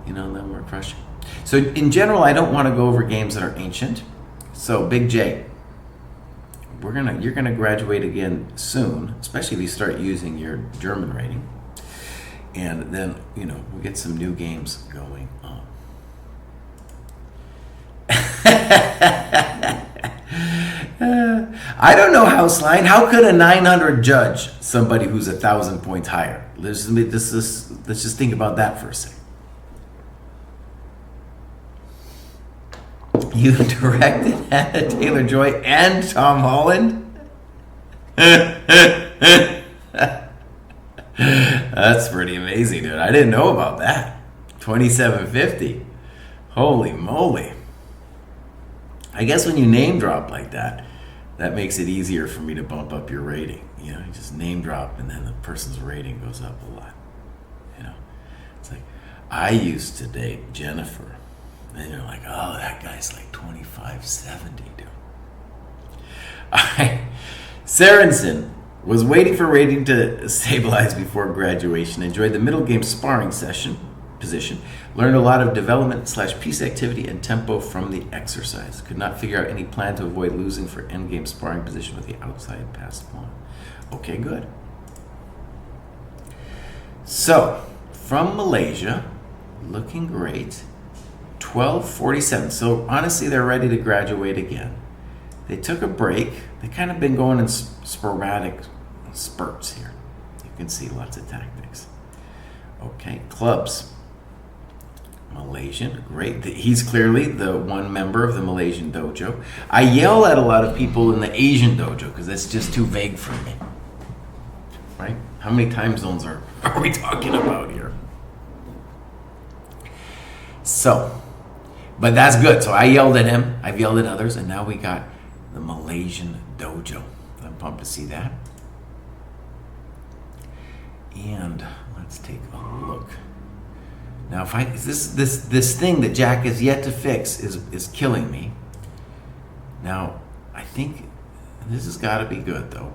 you know, then we're crushing. So in general, I don't want to go over games that are ancient. So Big J, you're gonna graduate again soon, especially if you start using your German rating. And then, you know, we'll get some new games going on. I don't know, Houseline. How could a 900 judge somebody who's 1,000 points higher? Let's just think about that for a second. You directed Hannah Taylor-Joy and Tom Holland? That's pretty amazing, dude. I didn't know about that. 2750. Holy moly. I guess when you name drop like that, that makes it easier for me to bump up your rating. You know, you just name drop and then the person's rating goes up a lot. You know, it's like, I used to date Jennifer. And you're like, oh, that guy's like 2570, dude. All right. Sarensen was waiting for rating to stabilize before graduation. Enjoyed the middle game sparring position. Learned a lot of development / piece activity and tempo from the exercise. Could not figure out any plan to avoid losing for endgame sparring position with the outside passed pawn. Okay, good. So, from Malaysia, looking great. 12:47. So honestly, they're ready to graduate again. They took a break. They kind of been going in sporadic spurts here. You can see lots of tactics. Okay, clubs. Malaysian, great. He's clearly the one member of the Malaysian dojo. I yell at a lot of people in the Asian dojo because that's just too vague for me. Right? How many time zones are we talking about here? So, but that's good. So I yelled at him, I've yelled at others, and now we got the Malaysian dojo. I'm pumped to see that. And let's take a look. Now, if this thing that Jack has yet to fix is killing me. Now, I think this has got to be good, though.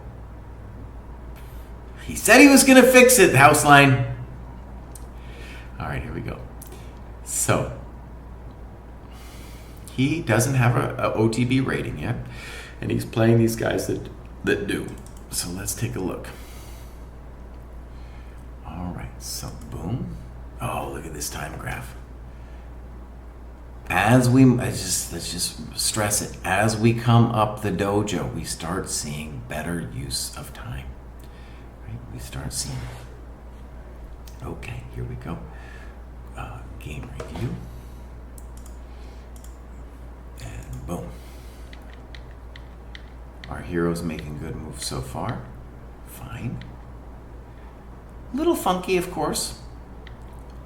He said he was going to fix it, house line. All right, here we go. So, he doesn't have a OTB rating yet, and he's playing these guys that do. So let's take a look. All right, so boom. Oh, look at this time graph. Let's just stress it. As we come up the dojo, we start seeing better use of time. Right? We start seeing. Okay, here we go. Game review. And boom. Our hero's making good moves so far. Fine. Little funky, of course.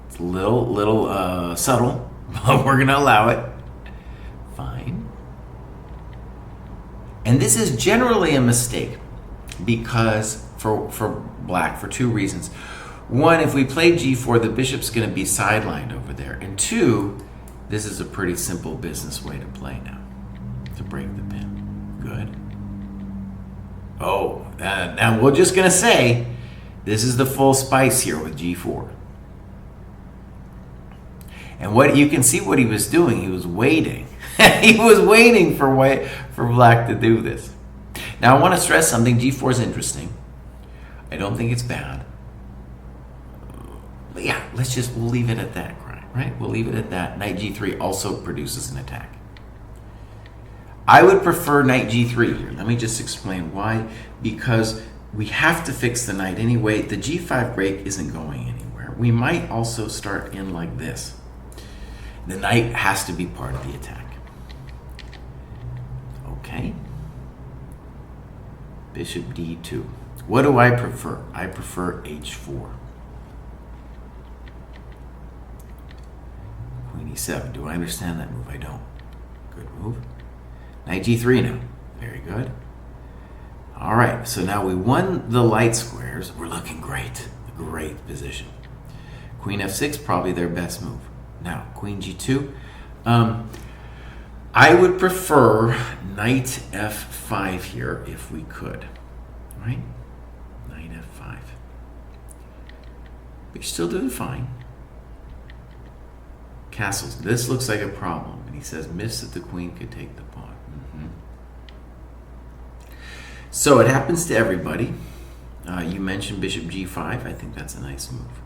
It's a little subtle, but we're gonna allow it. Fine. And this is generally a mistake because for black for two reasons. One, if we play g4, the bishop's gonna be sidelined over there. And two, this is a pretty simple business way to play now, to break the pin. Good. Oh, now we're just gonna say, this is the full spice here with g4. And what you can see what he was doing, he was waiting. He was waiting for black to do this. Now I want to stress something, g4 is interesting. I don't think it's bad. But yeah, we'll leave it at that, right? We'll leave it at that. Knight g3 also produces an attack. I would prefer knight g3 here. Let me just explain why. Because we have to fix the knight anyway. The g5 break isn't going anywhere. We might also start in like this. The knight has to be part of the attack. Okay. Bishop d2. What do I prefer? I prefer h4. Queen e7. Do I understand that move? I don't. Good move. Knight g3 now. Very good. All right, so now we won the light squares. We're looking great. Great position. Queen f6, probably their best move. Now, queen g2. I would prefer knight f5 here if we could. Right? Knight f5. But you're still doing fine. Castles. This looks like a problem. And he says, miss that the queen could take the pawn. So it happens to everybody. You mentioned bishop g5. I think that's a nice move.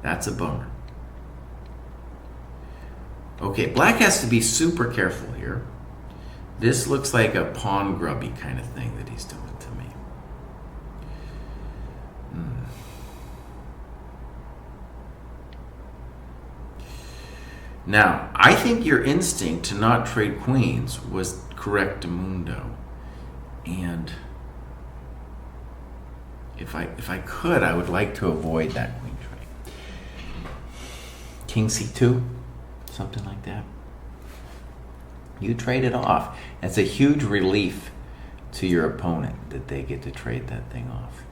That's a bummer. Okay, black has to be super careful here. This looks like a pawn grubby kind of thing that he's doing to me. Now, I think your instinct to not trade queens was correctamundo. And if I could, I would like to avoid that queen trade. King c2, something like that. You trade it off. It's a huge relief to your opponent that they get to trade that thing off.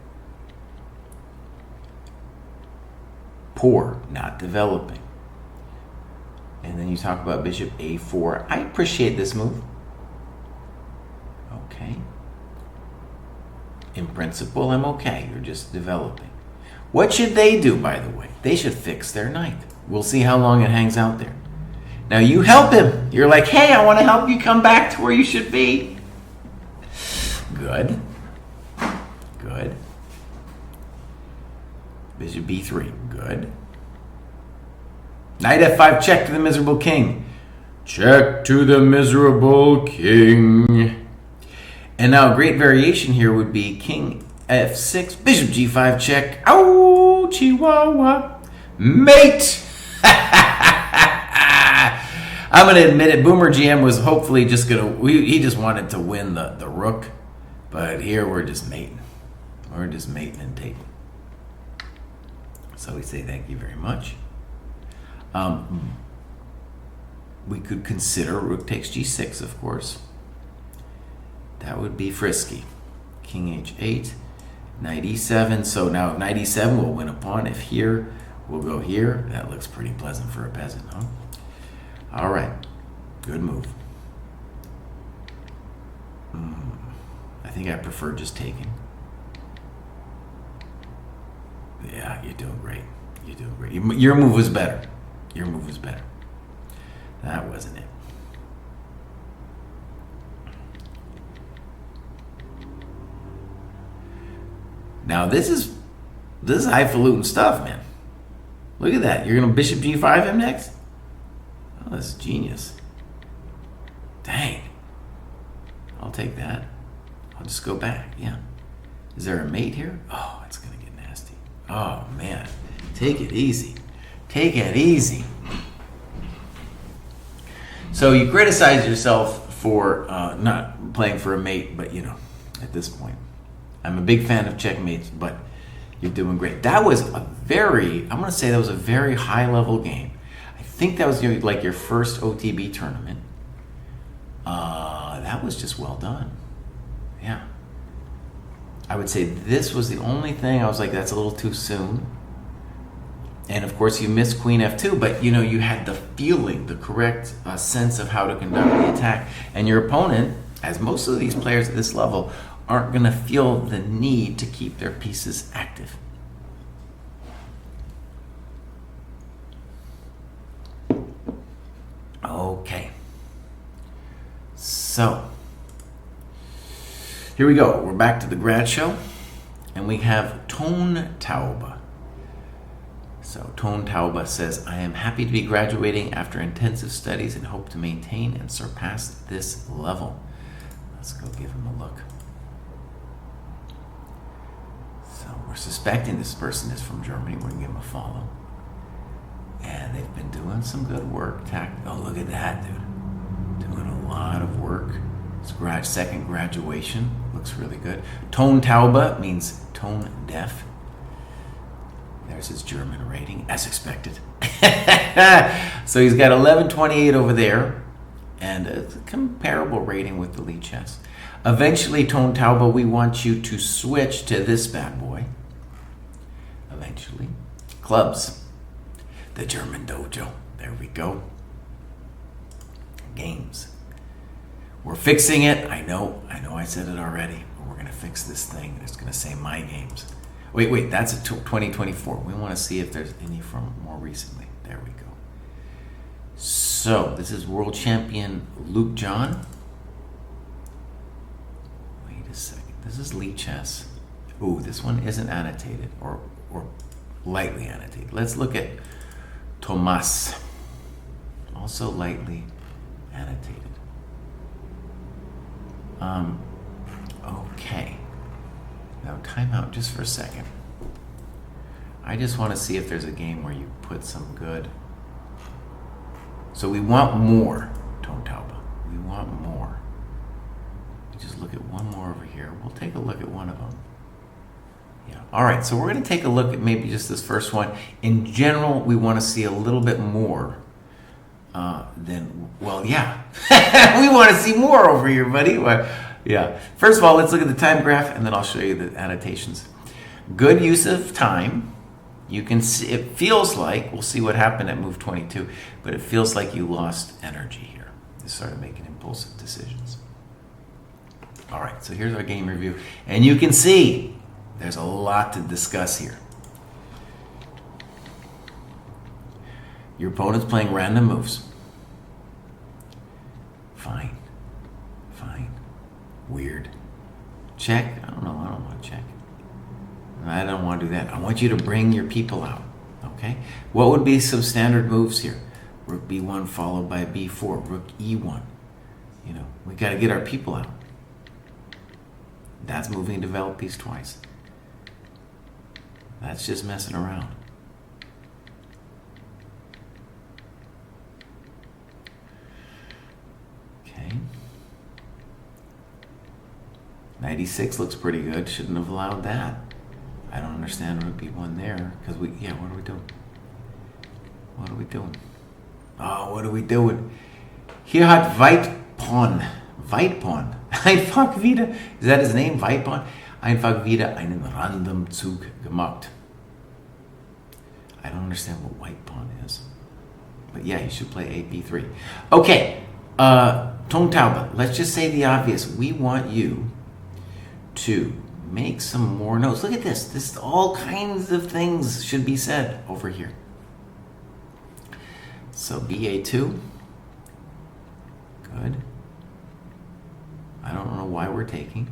Poor, not developing. And then you talk about bishop a4. I appreciate this move. Okay. In principle, I'm okay. You're just developing. What should they do, by the way? They should fix their knight. We'll see how long it hangs out there. Now you help him. You're like, hey, I want to help you come back to where you should be. Good. Good. Bishop b3. Good. Knight f5, check to the miserable king. Check to the miserable king. And now a great variation here would be king f6, bishop g5, check. Ow, chihuahua. Mate! I'm going to admit it, Boomer GM was hopefully just going to, he just wanted to win the rook. But here we're just mating. We're just mating and tating. So we say thank you very much. We could consider rook takes g6, of course. That would be frisky. King h8, knight e7. So now knight e7 will win a pawn. If here, we'll go here. That looks pretty pleasant for a peasant, huh? All right, good move. I think I prefer just taking. Yeah, you're doing great. You're doing great. Your move was better. Your move was better. That wasn't it. Now this is highfalutin stuff, man. Look at that. You're gonna bishop g5 him next? Oh, that's genius. Dang. I'll take that. I'll just go back. Yeah. Is there a mate here? Oh, it's gonna get nasty. Oh man. Take it easy. Take it easy. So you criticize yourself for not playing for a mate, but at this point, I'm a big fan of checkmates, but you're doing great. That was I'm going to say that was a very high level game. I think that was like your first OTB tournament. That was just well done. Yeah. I would say this was the only thing I was like, that's a little too soon. And of course you missed queen f2, but you had the feeling, the correct sense of how to conduct the attack. And your opponent, as most of these players at this level, aren't going to feel the need to keep their pieces active. Okay. So, here we go. We're back to the grad show, and we have Tone Tauba. So Tone Tauba says, I am happy to be graduating after intensive studies and hope to maintain and surpass this level. Let's go give him a look. So we're suspecting this person is from Germany. We're going to give him a follow. And they've been doing some good work. Oh, look at that, dude. Doing a lot of work. It's second graduation. Looks really good. Tone Tauba means tone deaf. There's his German rating, as expected. So he's got 1128 over there, and a comparable rating with the lead chess. Eventually, Tone Tauba, we want you to switch to this bad boy. Eventually. Clubs. The German dojo. There we go. Games. We're fixing it. I know I said it already, but we're going to fix this thing. It's going to say my games. Wait, that's a 2024. We want to see if there's any from more recently. There we go. So, this is world champion Luke John. Wait a second. This is Lead Chess. Ooh, this one isn't annotated or lightly annotated. Let's look at Tomas. Also lightly annotated. Okay. Now, time out just for a second. I just want to see if there's a game where you put some good. So we want more, Tone Tauba. We want more. We just look at one more over here. We'll take a look at one of them. Yeah. All right, so we're going to take a look at maybe just this first one. In general, we want to see a little bit more than, well, yeah. We want to see more over here, buddy. Yeah. First of all, let's look at the time graph, and then I'll show you the annotations. Good use of time. You can see, it feels like, we'll see what happened at move 22, but it feels like you lost energy here. You started making impulsive decisions. All right, so here's our game review. And you can see there's a lot to discuss here. Your opponent's playing random moves. Fine. Weird. Check? I don't know. I don't want to check. I don't want to do that. I want you to bring your people out. Okay? What would be some standard moves here? Rook b1 followed by b4, rook e1. You know, we got to get our people out. That's moving a developed piece twice. That's just messing around. Okay. 96 looks pretty good. Shouldn't have allowed that. I don't understand rook b1 there. Because what are we doing? What are we doing? Oh, what are we doing? Hier hat Weitpawn. Weitpawn. Einfach wieder. Is that his name? Weitpawn? Einfach wieder einen random Zug gemacht. I don't understand what Weitpawn is. But yeah, you should play a b3. Okay. Tongtaube, let's just say the obvious. We want you to make some more notes. Look at this. This all kinds of things should be said over here. So ba2. Good. I don't know why we're taking.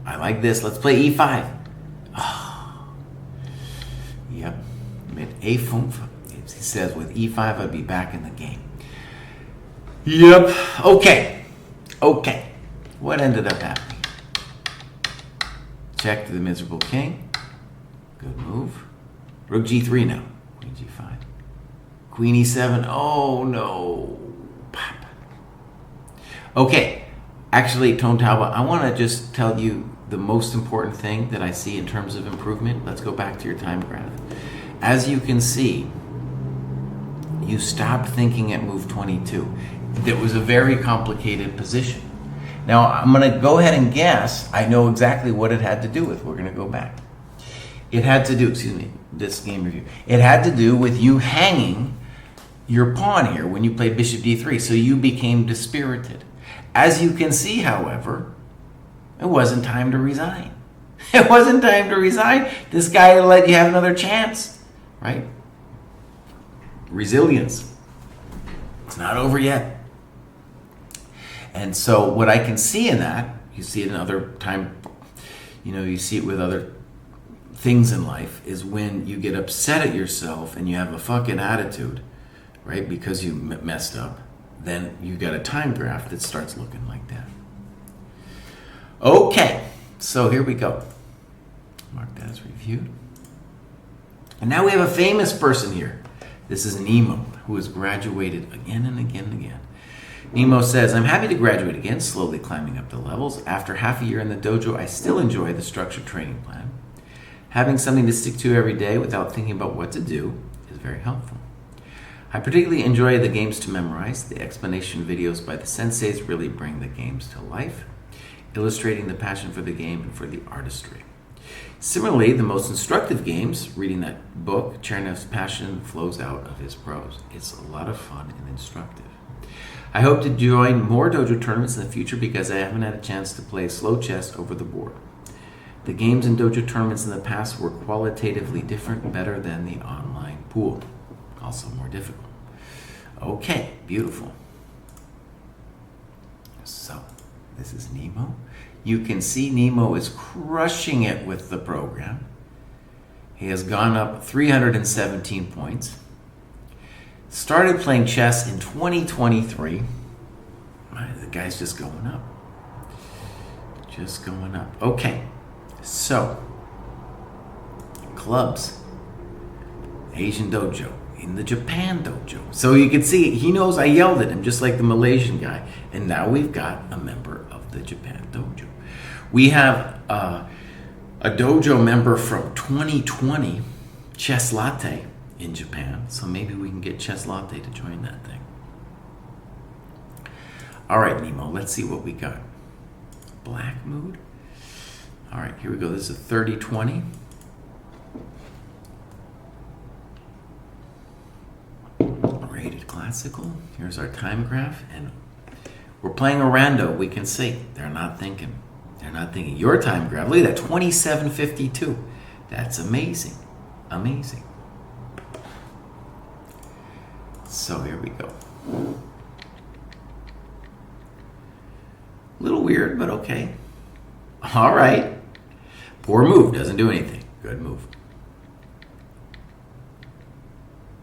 I like this. Let's play e5. Oh. Yep. Mit a5. He says with e5 I'd be back in the game. Yep. Okay. Okay. What ended up happening? Check to the miserable king. Good move. Rook g3 now. Queen g5. Queen e7. Oh no. Pop. Okay. Actually, Tongtaube, I want to just tell you the most important thing that I see in terms of improvement. Let's go back to your time graph. As you can see, you stopped thinking at move 22. It was a very complicated position. Now, I'm going to go ahead and guess I know exactly what it had to do with. We're going to go back. It had to do, this game review. It had to do with you hanging your pawn here when you played bishop d3, so you became dispirited. As you can see, however, it wasn't time to resign. It wasn't time to resign. This guy let you have another chance, right? Resilience. It's not over yet. And so what I can see in that, you see it in other time, you see it with other things in life, is when you get upset at yourself and you have a fucking attitude, right? Because you messed up, then you got a time graph that starts looking like that. Okay, so here we go. Mark that as reviewed. And now we have a famous person here. This is Nemo, who has graduated again and again and again. Nemo says, I'm happy to graduate again, slowly climbing up the levels. After half a year in the dojo, I still enjoy the structured training plan. Having something to stick to every day without thinking about what to do is very helpful. I particularly enjoy the games to memorize. The explanation videos by the senseis really bring the games to life, illustrating the passion for the game and for the artistry. Similarly, the most instructive games, reading that book, Chernev's passion flows out of his prose. It's a lot of fun and instructive. I hope to join more dojo tournaments in the future because I haven't had a chance to play slow chess over the board. The games in dojo tournaments in the past were qualitatively different, better than the online pool. Also more difficult. Okay, beautiful. So, this is Nemo. You can see Nemo is crushing it with the program. He has gone up 317 points. Started playing chess in 2023. The guy's just going up. Just going up. Okay, so clubs, Asian dojo, in the Japan dojo. So you can see, he knows I yelled at him just like the Malaysian guy. And now we've got a member of the Japan dojo. We have a dojo member from 2020, Chess Latte, in Japan. So maybe we can get Chess Latte to join that thing. All right, Nemo, let's see what we got. Black mood. All right, here we go. This is a 30-20. Rated classical. Here's our time graph. And we're playing a rando. We can see they're not thinking. They're not thinking. Your time graph. Look at that, 27:52. That's amazing. Amazing. So here we go. A little weird, but okay. All right. Poor move, doesn't do anything. Good move.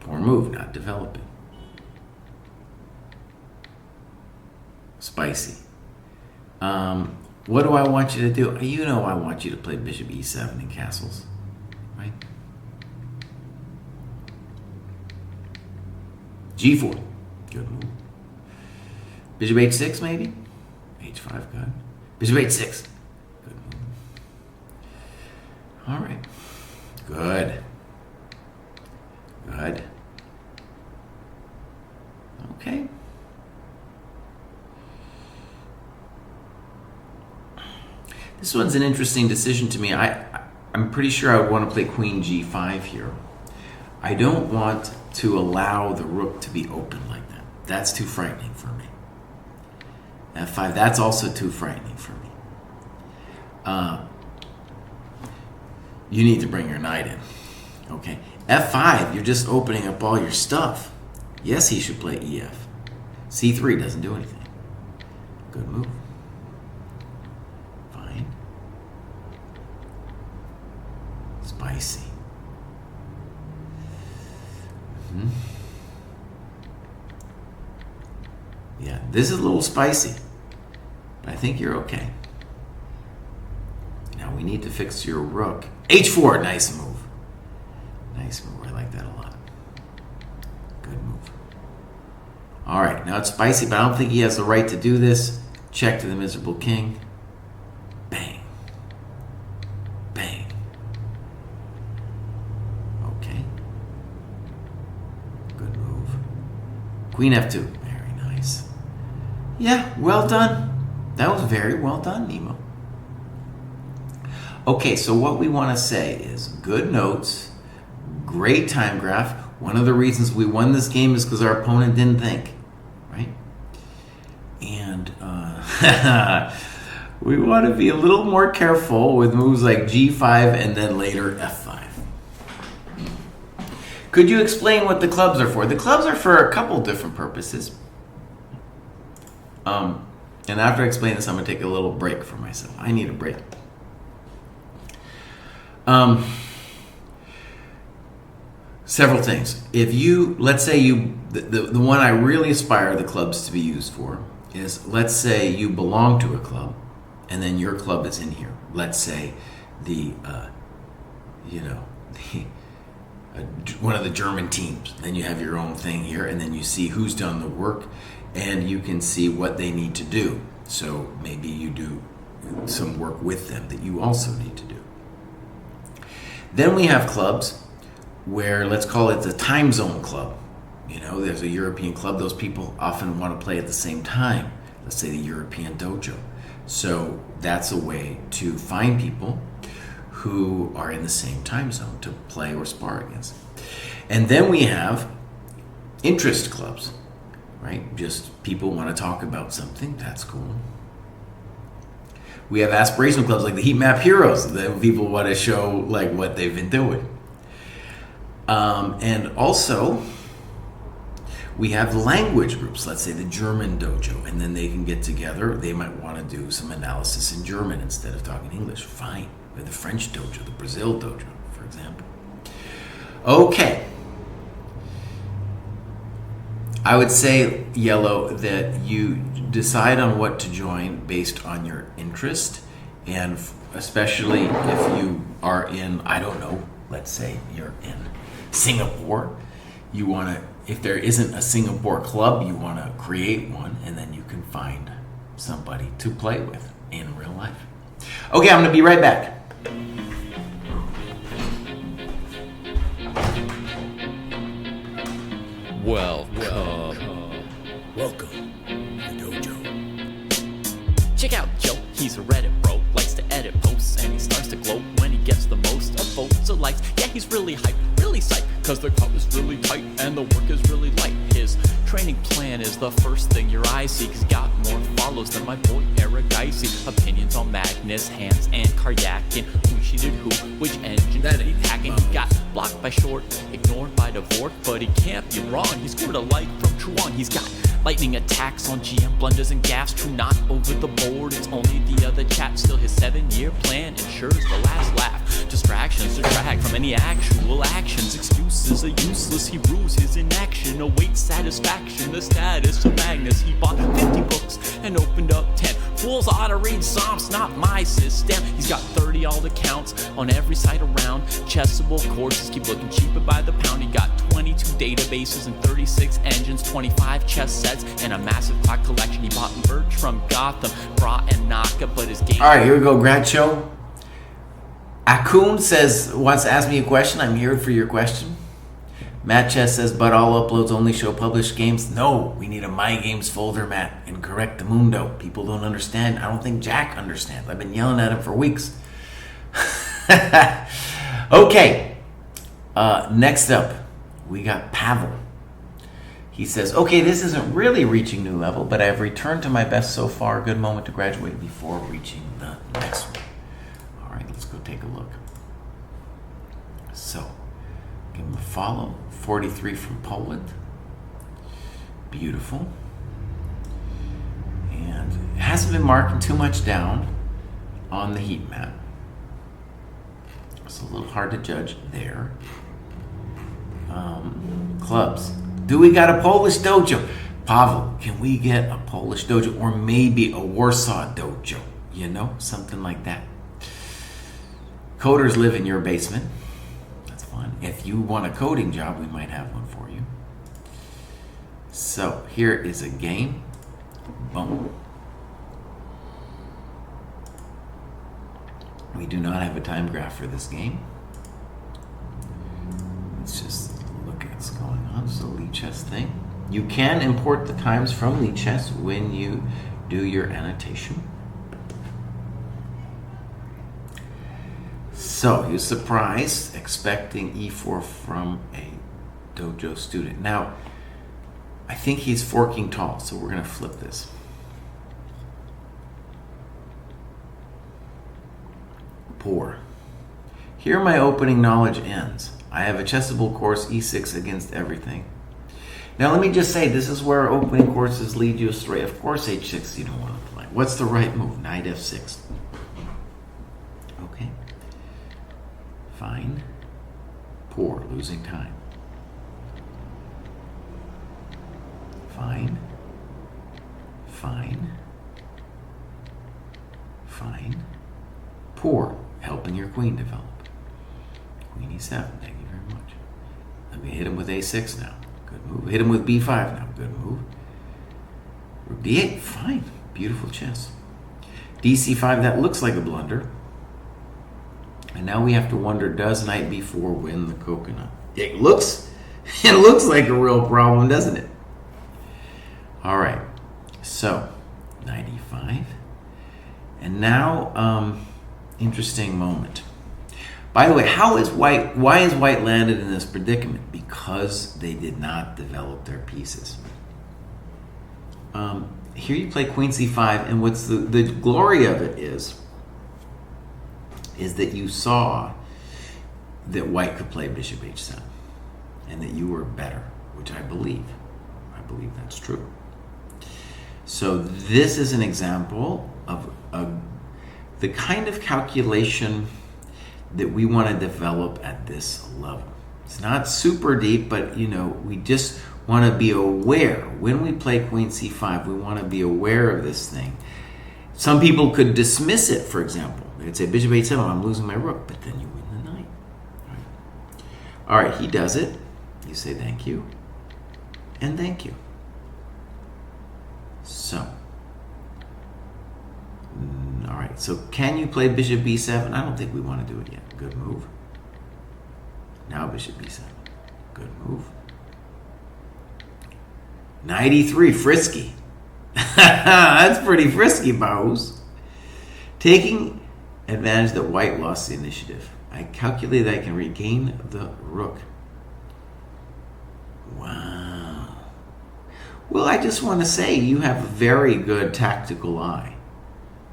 Poor move, not developing. Spicy. What do I want you to do? You know I want you to play bishop e7 in castles, right? g4, good move. Bishop h6 maybe? h5, good. Bishop h6, good move. All right, good. Good. Okay. This one's an interesting decision to me. I'm pretty sure I would want to play queen g5 here. I don't want to allow the rook to be open like that. That's too frightening for me. f5, that's also too frightening for me. You need to bring your knight in. Okay. f5, you're just opening up all your stuff. Yes, he should play ef. c3 doesn't do anything. Good move. Fine. Spicy. Yeah, this is a little spicy, but I think you're okay. Now we need to fix your rook. h4, nice move. Nice move, I like that a lot. Good move. All right, now it's spicy, but I don't think he has the right to do this. Check to the miserable king. Bang. Bang. Okay. Good move. Queen f2, very nice. Yeah, well done. That was very well done, Nemo. Okay, so what we want to say is good notes, great time graph. One of the reasons we won this game is because our opponent didn't think, right? And we want to be a little more careful with moves like g5 and then later f5. Could you explain what the clubs are for? The clubs are for a couple different purposes. And after I explain this, I'm going to take a little break for myself. I need a break. Several things. If you, let's say the one I really aspire the clubs to be used for is, let's say you belong to a club and then your club is in here. Let's say one of the German teams. Then you have your own thing here and then you see who's done the work and you can see what they need to do. So maybe you do some work with them that you also need to do. Then we have clubs where, let's call it the time zone club. You know, there's a European club. Those people often want to play at the same time. Let's say the European Dojo. So that's a way to find people who are in the same time zone to play or spar against. And then we have interest clubs, right? Just people want to talk about something. That's cool. We have aspirational clubs like the Heat Map Heroes that people want to show like what they've been doing. And also, we have language groups, let's say the German dojo, and then they can get together. They might want to do some analysis in German instead of talking English. Fine. We have the French dojo, the Brazil dojo, for example. Okay. I would say, Yellow, that you decide on what to join based on your interest, and especially if you are in, I don't know, let's say you're in Singapore, you want to, if there isn't a Singapore club, you want to create one, and then you can find somebody to play with in real life. Okay, I'm going to be right back. Welcome to Dojo. Check out Joe, he's a Reddit bro, likes to edit posts, and he starts to gloat when he gets the most of votes or likes. Yeah, he's really hyped, really psyched, cause the club is really tight and the work is really light. His training plan is the first thing your eyes see, cause he got more follows than my boy Eric Geisy. Opinions on Magnus, Hans, and Karyakin, who cheated who, which engine that ain't hacking. He got blocked by short, ignored by Dvorak, but he can't be wrong. He scored a light from Truong. He's got lightning attacks on GM, blunders and gaffes. True not over the board, it's only the other chap. Still his 7-year plan ensures the last laugh. Distractions detract from any actual actions. Excuses are useless, he rues his inaction. Awaits satisfaction, the status of Magnus. He bought 50 books and opened up 10. Fools ought to read Psalms, not my system. He's got 30 all accounts on every site around. Chessable courses keep looking cheaper by the pound. He got 22 databases and 36 engines, 25 chess sets, and a massive clock collection. He bought merch from Gotham, Bra and Naka, but his game... All right, here we go, Grad Show. Akun wants to ask me a question. I'm here for your question. Matt Chess says, but all uploads only show published games. No, we need a My Games folder, Matt, and correct the mundo. People don't understand. I don't think Jack understands. I've been yelling at him for weeks. Okay. Next up, we got Pavel. He says, okay, this isn't really reaching new level, but I've returned to my best so far. Good moment to graduate before reaching the next one. All right, let's go take a look. So, give him a follow. 43 from Poland. Beautiful. And it hasn't been marking too much down on the heat map. It's a little hard to judge there. Clubs. Do we got a Polish dojo? Pavel, can we get a Polish dojo or maybe a Warsaw dojo? You know, something like that. Coders live in your basement. That's fun. If you want a coding job, we might have one for you. So here is a game. Boom. We do not have a time graph for this game. Let's just look at what's going on. So Lichess thing. You can import the times from Lichess when you do your annotation. So he was surprised, expecting e4 from a dojo student. Now, I think he's forking tall, so we're going to flip this. Poor. Here my opening knowledge ends. I have a chessable course, e6 against everything. Now let me just say, this is where opening courses lead you astray. Of course h6 you don't want to play. What's the right move? Knight f6. Okay. Fine. Poor, losing time. Fine. Fine. Fine. Poor, helping your queen develop. Queen e7, thank you very much. Let me hit him with a6 now. Good move. Hit him with b5 now. Good move. Rook d8, fine. Beautiful chess. dc5, that looks like a blunder. And now we have to wonder, does knight b4 win the coconut? It looks like a real problem, doesn't it? All right. So, knight e5. And now, interesting moment. By the way, why is white landed in this predicament? Because they did not develop their pieces. Here you play queen c5, and what's the glory of it is that you saw that white could play bishop h7, and that you were better, which I believe. I believe that's true. So this is an example of the kind of calculation that we want to develop at this level. It's not super deep, but we just want to be aware. When we play queen c5, we want to be aware of this thing. Some people could dismiss it, for example. They'd say bishop h7, I'm losing my rook, but then you win the knight. All right, he does it. You say thank you, and thank you. So, all right, so can you play bishop b7? I don't think we want to do it yet. Good move. Now bishop b7. Good move. Knight e3, frisky. That's pretty frisky, Baus. Taking advantage that white lost the initiative. I calculate that I can regain the rook. Wow. Well, I just want to say you have a very good tactical eye,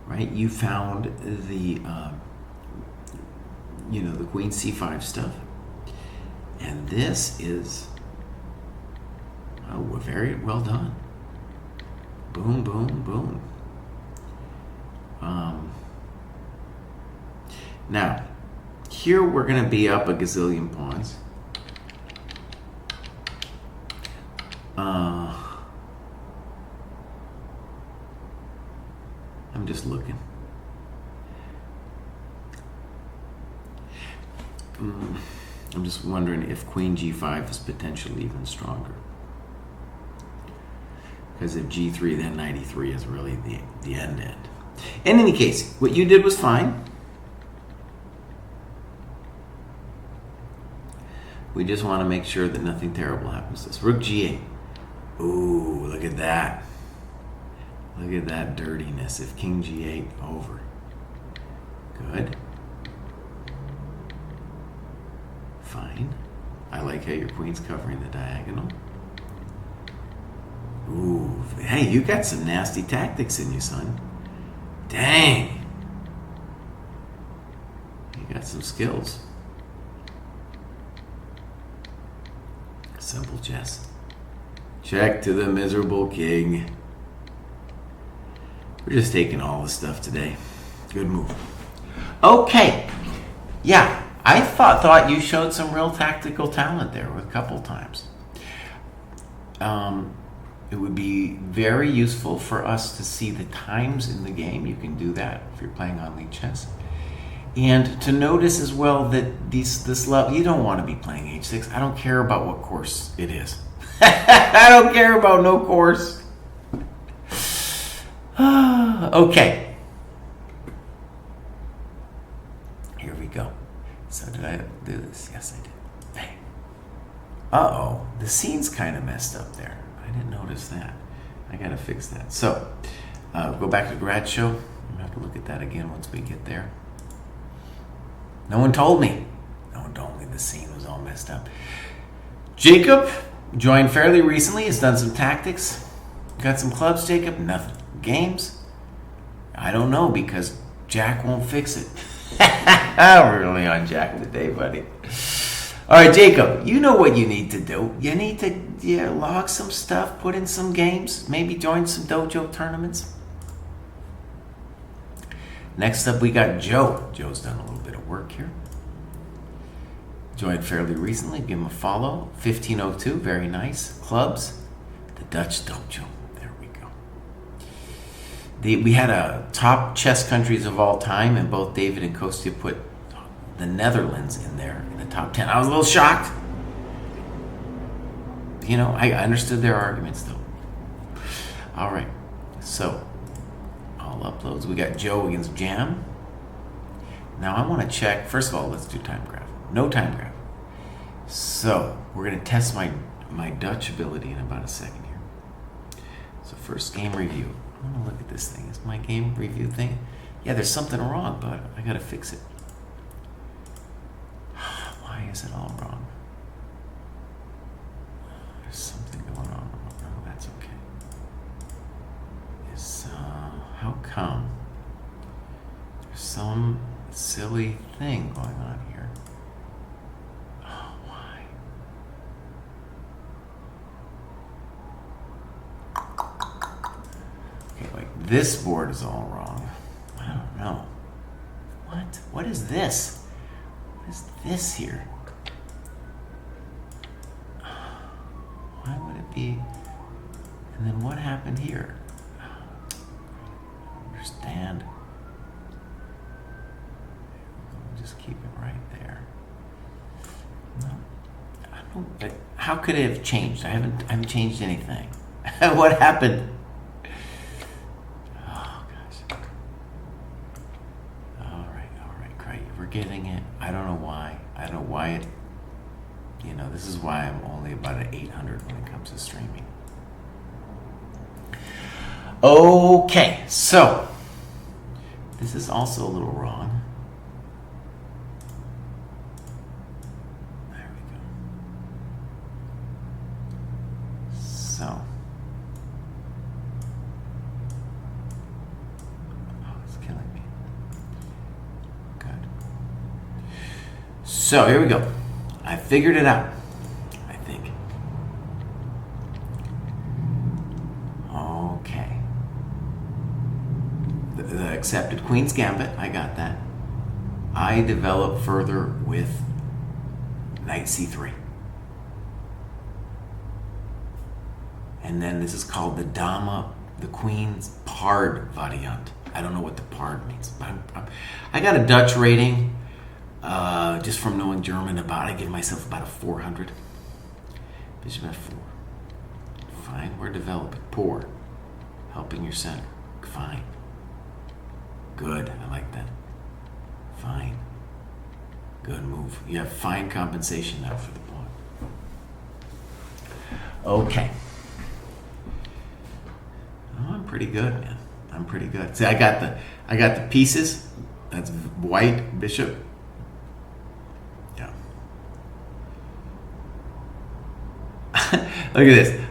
right? You found the, the queen c5 stuff. And this is, oh, very well done. Boom, boom, boom. Now, here we're going to be up a gazillion pawns. I'm just looking. I'm just wondering if Queen G5 is potentially even stronger. Because if G3, then 93 is really the end. In any case, what you did was fine. We just want to make sure that nothing terrible happens to us. Rook G8. Ooh, look at that. Look at that dirtiness. If King G8 over. Good. Fine. I like how your queen's covering the diagonal. Ooh, hey, you got some nasty tactics in you, son. Dang. You got some skills. Simple chess. Check to the miserable king. We're just taking all the stuff today. Good move. Okay. Yeah, I thought you showed some real tactical talent there a couple times. It would be very useful for us to see the times in the game. You can do that if you're playing on League Chess. And to notice as well that this level, you don't want to be playing H6. I don't care about what course it is. I don't care about no course. Okay. Here we go. So did I do this? Yes, I did. Bang. Uh-oh. The scene's kind of messed up there. I didn't notice that. I got to fix that. So, go back to grad show. I'm going to have to look at that again once we get there. No one told me. No one told me the scene was all messed up. Jacob joined fairly recently. Has done some tactics. Got some clubs, Jacob? Nothing. Games? I don't know because Jack won't fix it. I'm really on Jack today, buddy. All right, Jacob, you know what you need to do. You need to log some stuff, put in some games, maybe join some dojo tournaments. Next up, we got Joe. Joe's done a little bit of work here. Joined fairly recently. Give him a follow. 1502, very nice. Clubs, the Dutch Dojo. There we go. We had a top chess countries of all time, and both David and Kostya put the Netherlands in there in the top 10. I was a little shocked. You know, I understood their arguments though. All right, so all uploads. We got Joe against Jam. Now I want to check. First of all, let's do time graph. No time graph. So we're going to test my Dutch ability in about a second here. So first game review. I'm going to look at this thing. Is my game review thing? Yeah, there's something wrong, but I got to fix it. Why is it all wrong? There's something going on. Oh, that's okay. How come there's some silly thing going on here? Oh, why? Okay, wait. This board is all wrong. I don't know. What? What is this? What is this here? Why would it be? And then what happened here? I don't understand. Just keep it right there. No, I don't. But how could it have changed? I haven't changed anything. What happened? Oh gosh. All right, Kraai. We're getting it. I don't know why. I don't know why it. You know, this is why I'm only about an 800 when it comes to streaming. Okay, so this is also a little wrong. There we go. So, oh, it's killing me. Good. So here we go. I figured it out, I think. Okay. The accepted Queen's Gambit, I got that. I develop further with Knight C3. And then this is called the Dama, the Queen's Pard variant. I don't know what the pard means. But I got a Dutch rating just from knowing German about. I give myself about a 400. Bishop F4. Fine. We're developing. Poor. Helping your center. Fine. Good. I like that. Fine. Good move. You have fine compensation now for the pawn. Okay. Oh, I'm pretty good, man. I'm pretty good. See, I got the pieces. That's white bishop. Yeah. Look at this.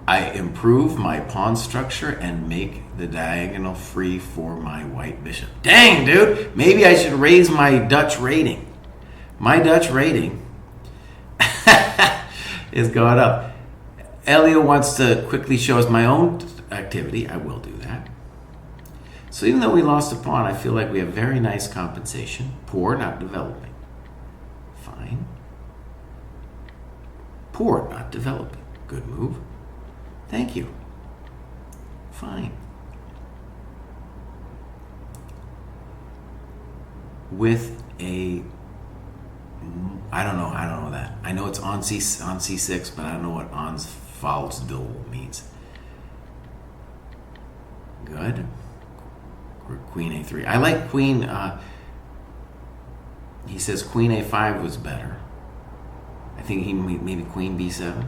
I improve my pawn structure and make the diagonal free for my white bishop. Dang, dude. Maybe I should raise my Dutch rating. My Dutch rating is going up. Elio wants to quickly show us my own activity. I will do that. So even though we lost a pawn, I feel like we have very nice compensation. Poor, not developing. Fine. Poor, not developing. Good move. Thank you. Fine. With a, I don't know that. I know it's on C6, but I don't know what on follows duel means. Good. Queen A3. I like Queen. He says Queen A5 was better. I think he maybe Queen B7.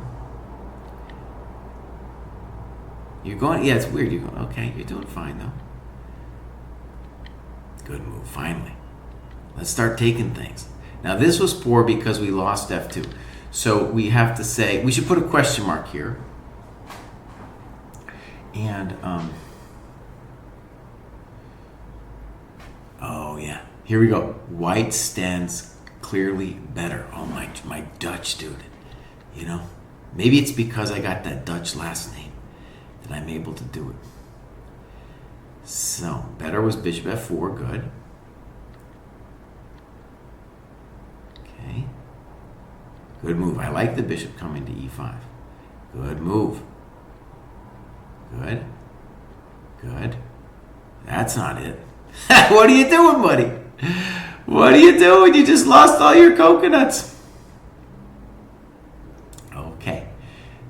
You're going. Yeah, it's weird. You're going. Okay, you're doing fine though. Good move. Finally, let's start taking things. Now this was poor because we lost F2. So we have to say we should put a question mark here. And oh yeah, here we go. White stands clearly better. Oh my Dutch dude. You know, maybe it's because I got that Dutch last name that I'm able to do it. So better was bishop F4. Good. Okay. Good move. I like the bishop coming to E5. Good move. Good. Good. That's not it. What are you doing, buddy? What are you doing? You just lost all your coconuts. Okay.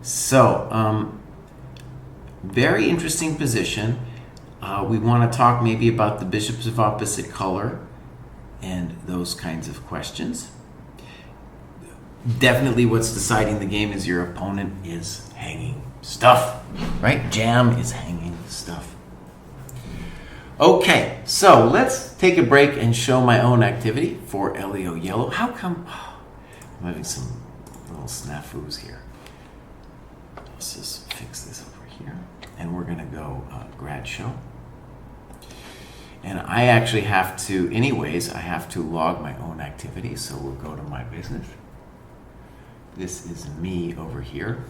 So, very interesting position. We want to talk maybe about the bishops of opposite color and those kinds of questions. Definitely what's deciding the game is your opponent is hanging stuff, right? Jam is hanging stuff. Okay, so let's take a break and show my own activity for Elio Yellow. How come? I'm having some little snafus here. Let's just fix this over here. And we're going to go grad show. And I actually have to, anyways, I have to log my own activity. So we'll go to my business. This is me over here.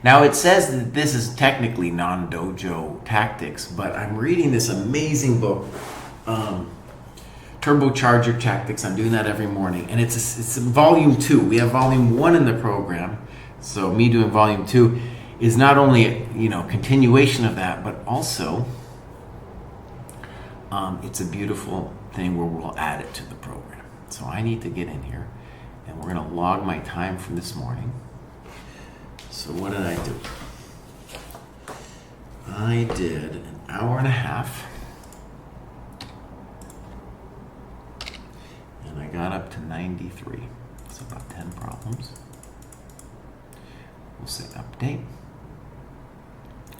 Now it says that this is technically non-dojo tactics, but I'm reading this amazing book, Turbocharger Tactics. I'm doing that every morning, and it's volume 2. We have volume 1 in the program, so me doing volume 2 is not only continuation of that, but also it's a beautiful thing where we'll add it to the program. So I need to get in here, and we're going to log my time from this morning. So what did I do? I did an hour and a half, and I got up to 93. So about 10 problems. We'll say update.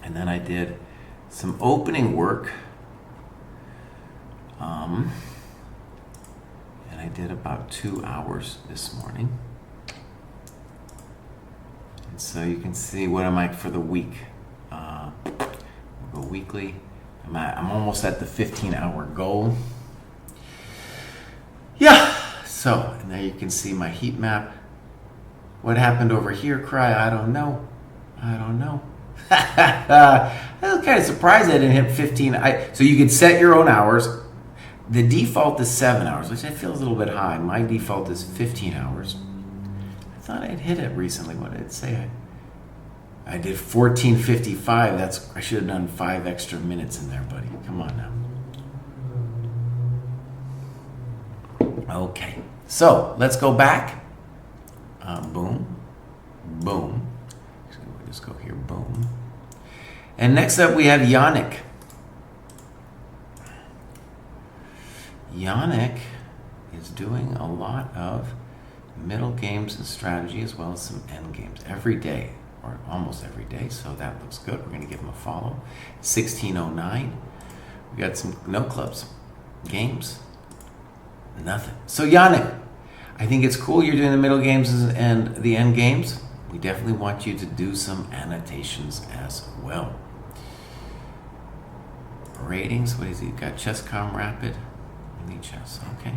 And then I did some opening work. And I did about 2 hours this morning. And so you can see what I'm like for the week. We'll go weekly. I'm almost at the 15-hour goal. Yeah. So, and there you can see my heat map. What happened over here, Kraai? I don't know. I was kind of surprised I didn't hit 15. So you could set your own hours. The default is 7 hours, which I feel is a little bit high. My default is 15 hours. I thought I'd hit it recently. What did it say? I did 14:55. I should have done 5 extra minutes in there, buddy. Come on now. Okay, so let's go back. Boom, boom. We'll just go here, boom. And next up we have Yannick. Yannick is doing a lot of middle games and strategy as well as some end games every day, or almost every day, so that looks good. We're going to give him a follow. 1609. We got some no clubs, games, nothing. So Yannick, I think it's cool you're doing the middle games and the end games. We definitely want you to do some annotations as well. Ratings, what is he? Got ChessCom Rapid. Elite Chess, okay.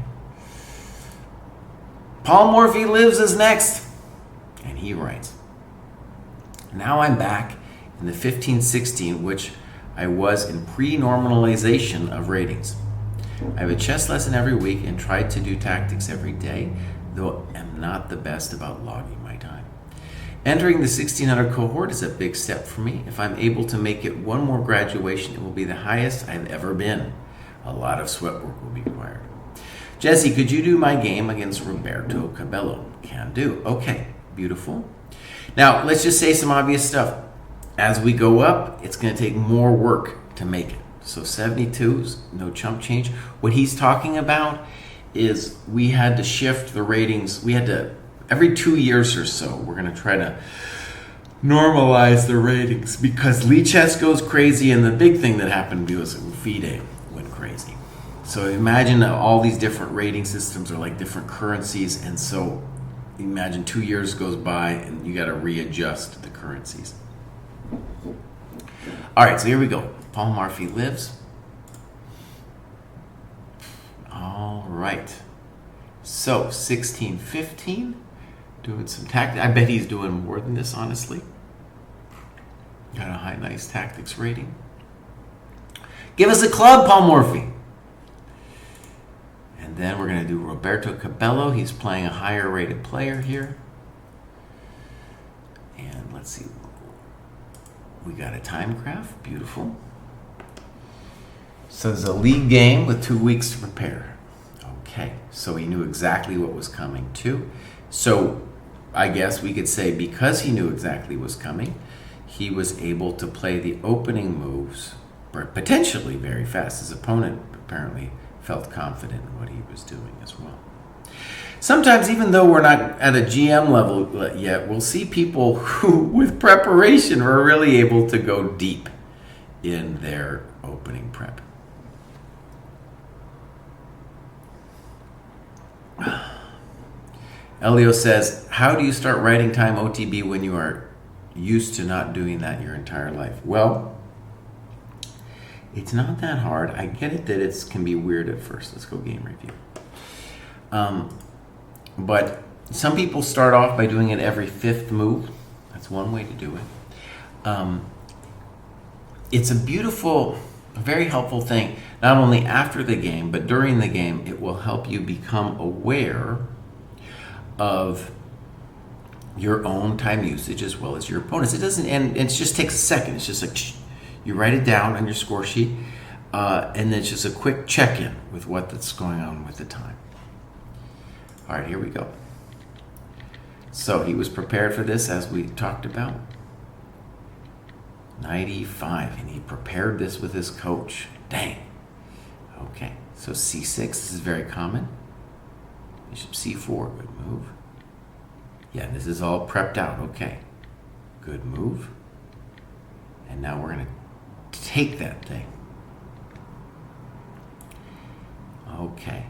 Paul Morphy Lives is next. And he writes, now I'm back in the 15-16, which I was in pre-normalization of ratings. I have a chess lesson every week and tried to do tactics every day, though I'm not the best about logging my time. Entering the 1600 cohort is a big step for me. If I'm able to make it one more graduation, it will be the highest I've ever been. A lot of sweat work will be required. Jesse, could you do my game against Roberto Cabello? Can do. Okay, beautiful. Now, let's just say some obvious stuff. As we go up, it's going to take more work to make it. So 72's no chump change. What he's talking about is we had to shift the ratings. We had to, every 2 years or so, we're going to try to normalize the ratings because Lichess goes crazy, and the big thing that happened was FIDE went crazy. So imagine that all these different rating systems are like different currencies, and so imagine 2 years goes by and you got to readjust the currencies. All right, so here we go. Paul Morphy Lives. All right. So 16-15, doing some tactics. I bet he's doing more than this, honestly. Got a high, nice tactics rating. Give us a club, Paul Morphy. And then we're going to do Roberto Cabello. He's playing a higher rated player here. And let's see. We got a time graph. Beautiful. So there's a league game with 2 weeks to prepare. Okay. So he knew exactly what was coming too. So I guess we could say because he knew exactly what was coming, he was able to play the opening moves potentially very fast. His opponent apparently felt confident in what he was doing as well. Sometimes, even though we're not at a GM level yet, we'll see people who, with preparation, are really able to go deep in their opening prep. Elio says, how do you start writing time OTB when you are used to not doing that your entire life? Well, it's not that hard. I get it that it can be weird at first. Let's go game review. But some people start off by doing it every 5th move. That's one way to do it. It's a beautiful, very helpful thing, not only after the game, but during the game. It will help you become aware of your own time usage as well as your opponent's. It doesn't, and it just takes a second. It's just like, you write it down on your score sheet, and then it's just a quick check-in with what's going on with the time. All right, here we go. So he was prepared for this, as we talked about. 95, and he prepared this with his coach. Dang. Okay, so C6, this is very common. Bishop C4, good move. Yeah, this is all prepped out. Okay, good move. And now we're going to take that thing. Okay,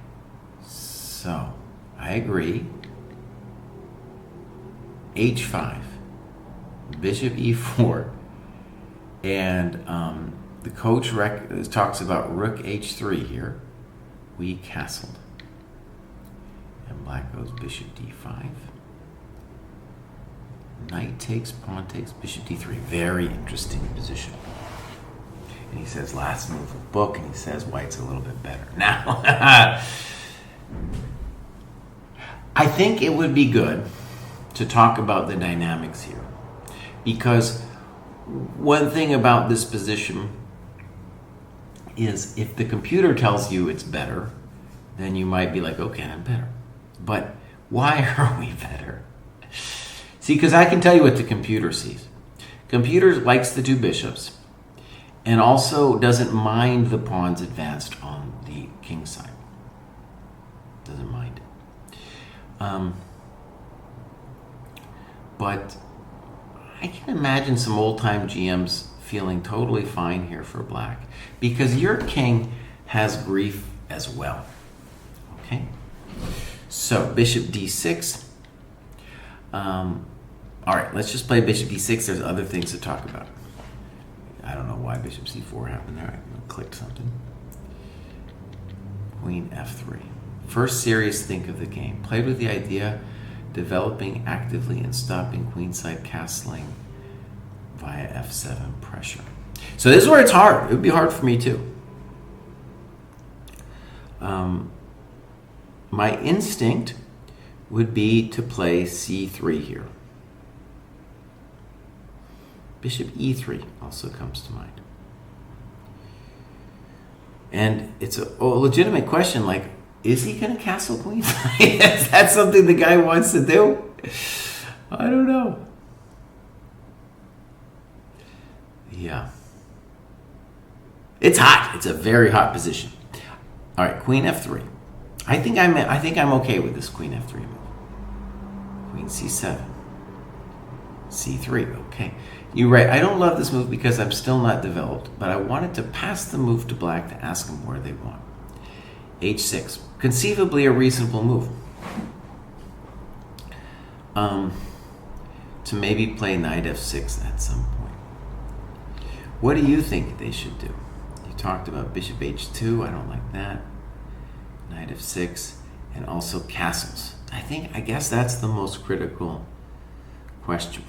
so I agree. H5, Bishop E4, and the coach talks about Rook H3 here. We castled. And black goes bishop d5. Knight takes, pawn takes, bishop d3. Very interesting position. And he says last move of book, and he says white's a little bit better. Now, I think it would be good to talk about the dynamics here. Because one thing about this position is if the computer tells you it's better, then you might be like, okay, I'm better. But why are we better? See, because I can tell you what the computer sees. Computer likes the two bishops and also doesn't mind the pawns advanced on the king side. Doesn't mind it. But I can imagine some old-time GMs feeling totally fine here for black because your king has grief as well. Okay? So, bishop d6. All right, let's just play bishop d6. There's other things to talk about. I don't know why bishop c4 happened there. I clicked something. Queen f3. First serious think of the game. Played with the idea, developing actively and stopping queenside castling via f7 pressure. So this is where it's hard. It would be hard for me too. My instinct would be to play c3 here. Bishop e3 also comes to mind. And it's a legitimate question, like, is he going to castle queen? Is that something the guy wants to do? I don't know. Yeah. It's hot. It's a very hot position. All right, queen f3. I think I'm okay with this queen f3 move. Queen c7. c3. Okay. You're right. I don't love this move because I'm still not developed, but I wanted to pass the move to black to ask them where they want. h6. Conceivably a reasonable move. To maybe play knight f6 at some point. What do you think they should do? You talked about bishop h2. I don't like that. Knight f6 and also castles. I guess that's the most critical question.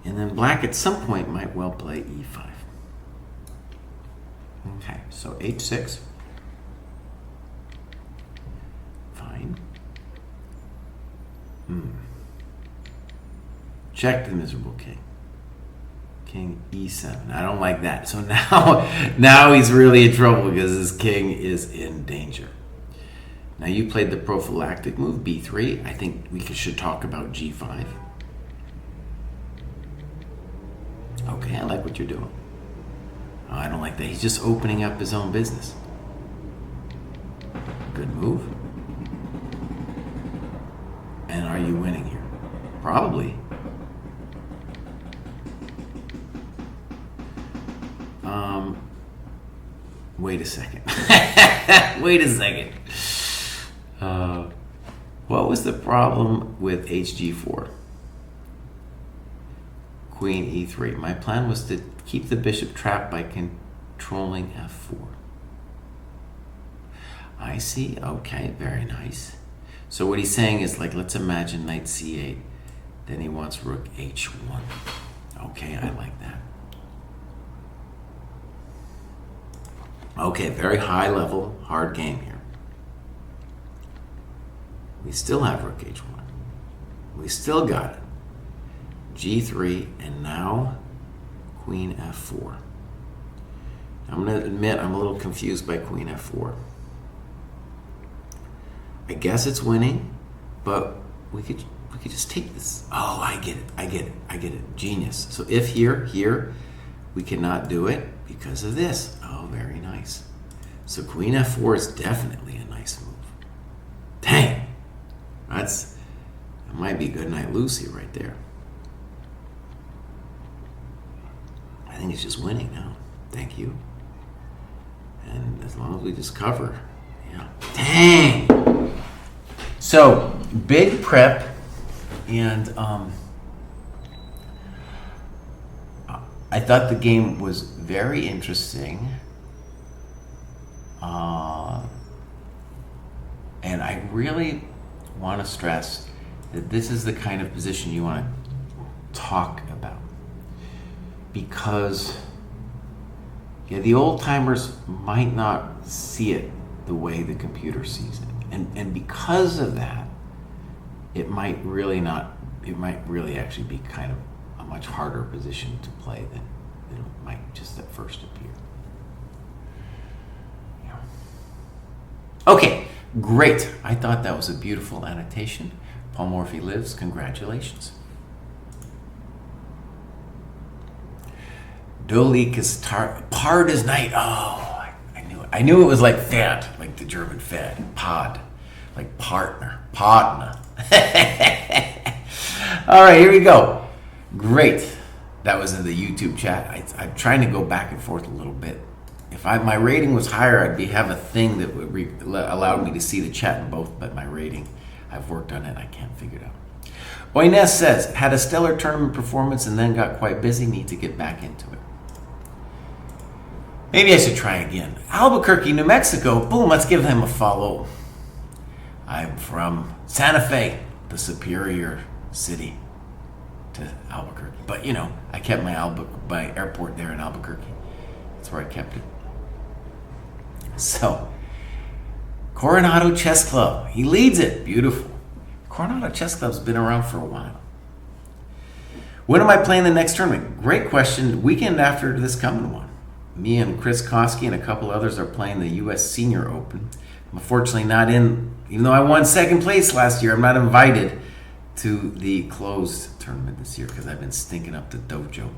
And then black at some point might well play e5. Okay, so h6. Fine. Check the miserable king. King e7. I don't like that. So now he's really in trouble because his king is in danger. Now you played the prophylactic move, b3. I think we should talk about g5. Okay, I like what you're doing. Oh, I don't like that. He's just opening up his own business. Good move. And are you winning here? Probably. Wait a second. Wait a second. What was the problem with hg4? Queen e3. My plan was to keep the bishop trapped by controlling f4. I see. Okay, very nice. So what he's saying is, like, let's imagine knight c8. Then he wants rook h1. Okay, I like that. Okay, very high level, hard game here. We still have rook h1. We still got it. g3, and now queen f4. I'm going to admit I'm a little confused by queen f4. I guess it's winning, but we could just take this. Oh, I get it. Genius. So if here, we cannot do it because of this. Oh, very nice. So queen f4 is definitely a nice move. Dang. That might be good night Lucy right there. I think it's just winning now. Thank you. And as long as we just cover. Yeah. Dang. So, big prep, and I thought the game was very interesting. And I really want to stress that this is the kind of position you want to talk about. Because the old timers might not see it the way the computer sees it. And because of that, it might really actually be kind of a much harder position to play than it might just at first appear. Yeah. Okay, great. I thought that was a beautiful annotation. Paul Morphy lives. Congratulations. Dolik is Pard is night. Oh, I knew it. I knew it was like Fed, like the German Fed. Pod, like partner. All right, here we go. Great. That was in the YouTube chat. I'm trying to go back and forth a little bit. If my rating was higher, I'd have a thing that would allow me to see the chat in both, but my rating, I've worked on it. I can't figure it out. Oines says, had a stellar tournament performance and then got quite busy. Need to get back into it. Maybe I should try again. Albuquerque, New Mexico. Boom, let's give him a follow. I'm from Santa Fe, the superior city to Albuquerque. But, I kept my airport there in Albuquerque. That's where I kept it. So, Coronado Chess Club. He leads it. Beautiful. Coronado Chess Club's been around for a while. When am I playing the next tournament? Great question. Weekend after this coming one. Me and Chris Kostya and a couple others are playing the U.S. Senior Open. I'm unfortunately not in, even though I won second place last year, I'm not invited to the closed tournament this year because I've been stinking up the dojo.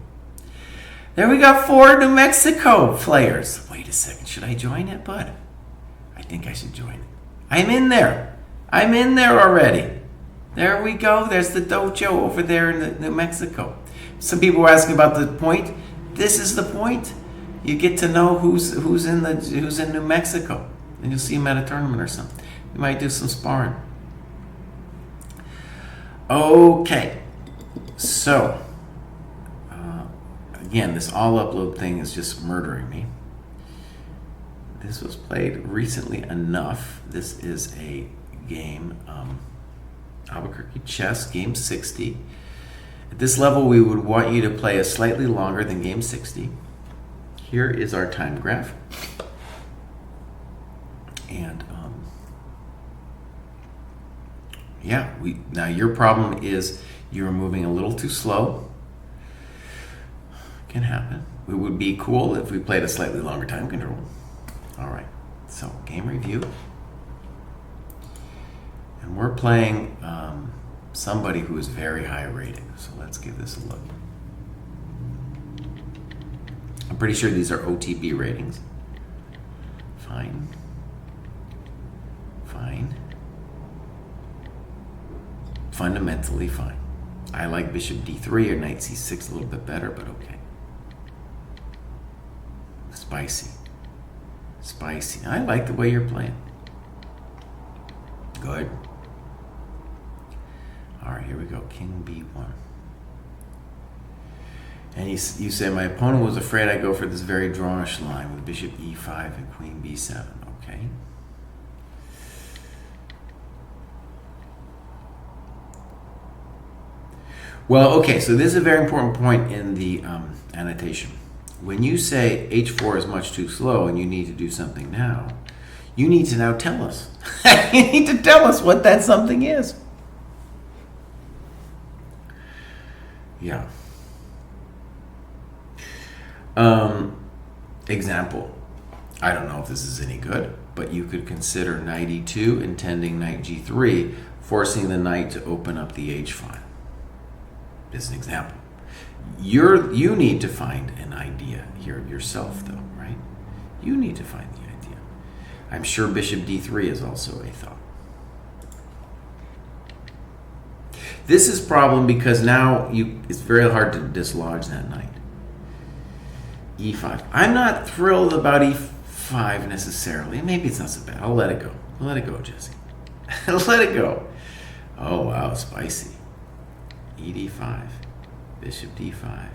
There we got 4 New Mexico players. Wait a second, should I join it, bud? I think I should join it. I'm in there already. There we go. There's the dojo over there in New Mexico. Some people were asking about the point. This is the point. You get to know who's in New Mexico, and you'll see them at a tournament or something. You might do some sparring. Okay, so again, this all upload thing is just murdering me. This was played recently enough. This is a game, Albuquerque Chess, game 60. At this level, we would want you to play a slightly longer than game 60. Here is our time graph. And now your problem is you're moving a little too slow. Can happen. It would be cool if we played a slightly longer time control. All right, so game review. And we're playing somebody who is very high rated. So let's give this a look. I'm pretty sure these are OTB ratings. Fine. Fundamentally fine. I like bishop d3 or knight c6 a little bit better, but okay. Spicy. I like the way you're playing. Good. All right, here we go. King b1. And you say, my opponent was afraid I'd go for this very drawish line with bishop e5 and queen b7. Okay. Well, okay, so this is a very important point in the annotation. When you say h4 is much too slow and you need to do something now, you need to now tell us. You need to tell us what that something is. Yeah. Example. I don't know if this is any good, but you could consider knight e2 intending knight g3, forcing the knight to open up the h file. This is an example. You need to find an idea here yourself, though, right? You need to find the idea. I'm sure bishop d3 is also a thought. This is a problem because now it's very hard to dislodge that knight. e5. I'm not thrilled about e5 necessarily. Maybe it's not so bad. I'll let it go. Let it go, Jesse. Let it go. Oh, wow, spicy. E d5. Bishop d5.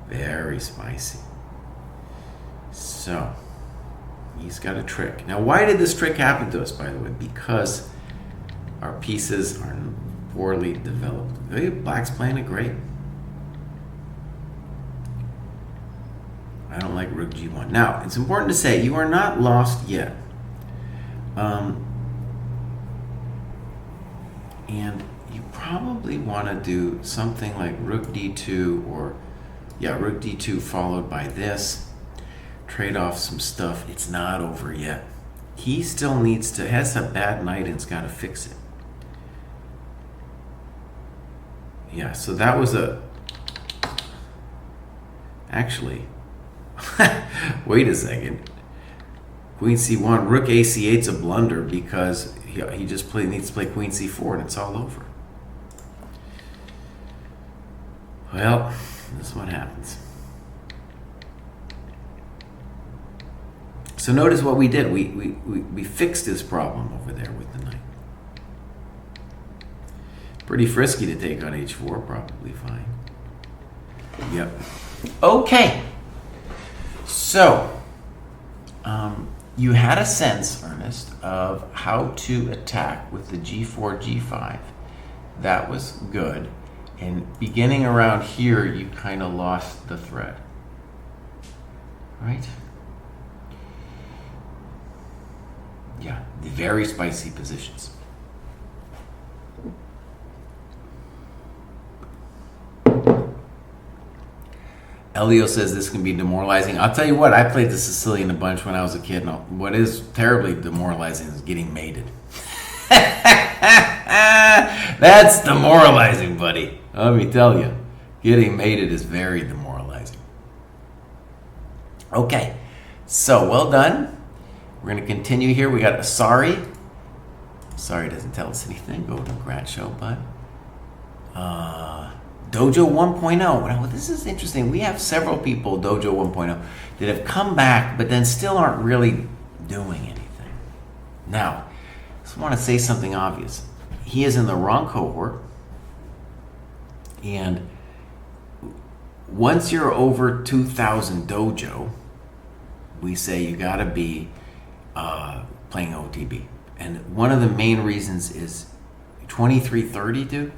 Very spicy. So, He's got a trick. Now, why did this trick happen to us, by the way? Because our pieces are poorly developed. Hey, Black's playing it great. I don't like rook g1. Now, it's important to say you are not lost yet. And you probably want to do something like rook d2 or, rook d2 followed by this. Trade off some stuff. It's not over yet. He still has a bad knight and's got to fix it. Yeah, so that was actually, wait a second. Queen c1, rook a c8's a blunder because he just needs to play queen c4 and it's all over. Well, this is what happens. So notice what we did. We fixed this problem over there with the knight. Pretty frisky to take on h4, probably fine. Yep. Okay. So, you had a sense, Ernest, of how to attack with the g4, g5. That was good. And beginning around here, you kind of lost the thread. Right? Yeah, the very spicy positions. Elio says this can be demoralizing. I'll tell you what, I played the Sicilian a bunch when I was a kid. And what is terribly demoralizing is getting mated. That's demoralizing, buddy. Let me tell you. Getting mated is very demoralizing. Okay, so well done. We're going to continue here. We got Asari. Asari doesn't tell us anything. Go to Grad Show, bud. Dojo 1.0. Now, this is interesting. We have several people, Dojo 1.0, that have come back, but then still aren't really doing anything. Now, I just want to say something obvious. He is in the wrong cohort. And once you're over 2,000 Dojo, we say you got to be playing OTB. And one of the main reasons is 2330, dude.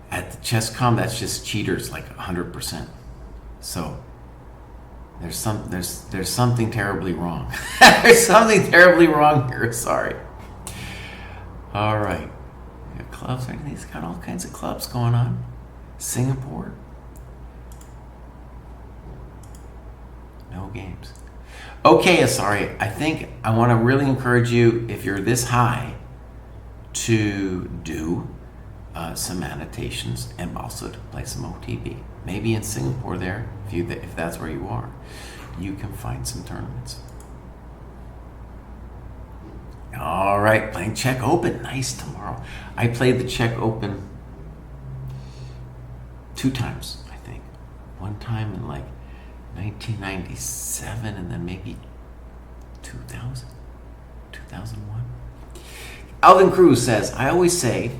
At the ChessCom, that's just cheaters like 100%. So there's something terribly wrong. There's something terribly wrong here. Sorry. All right. We got clubs. He's got all kinds of clubs going on. Singapore. No games. Okay, Asari. I think I want to really encourage you, if you're this high, to do some annotations and also to play some OTB. Maybe in Singapore there, if that's where you are, you can find some tournaments. All right, playing Czech Open. Nice tomorrow. I played the Czech Open 2 times, I think. One time in like 1997 and then maybe 2000, 2001. Alvin Cruz says, I always say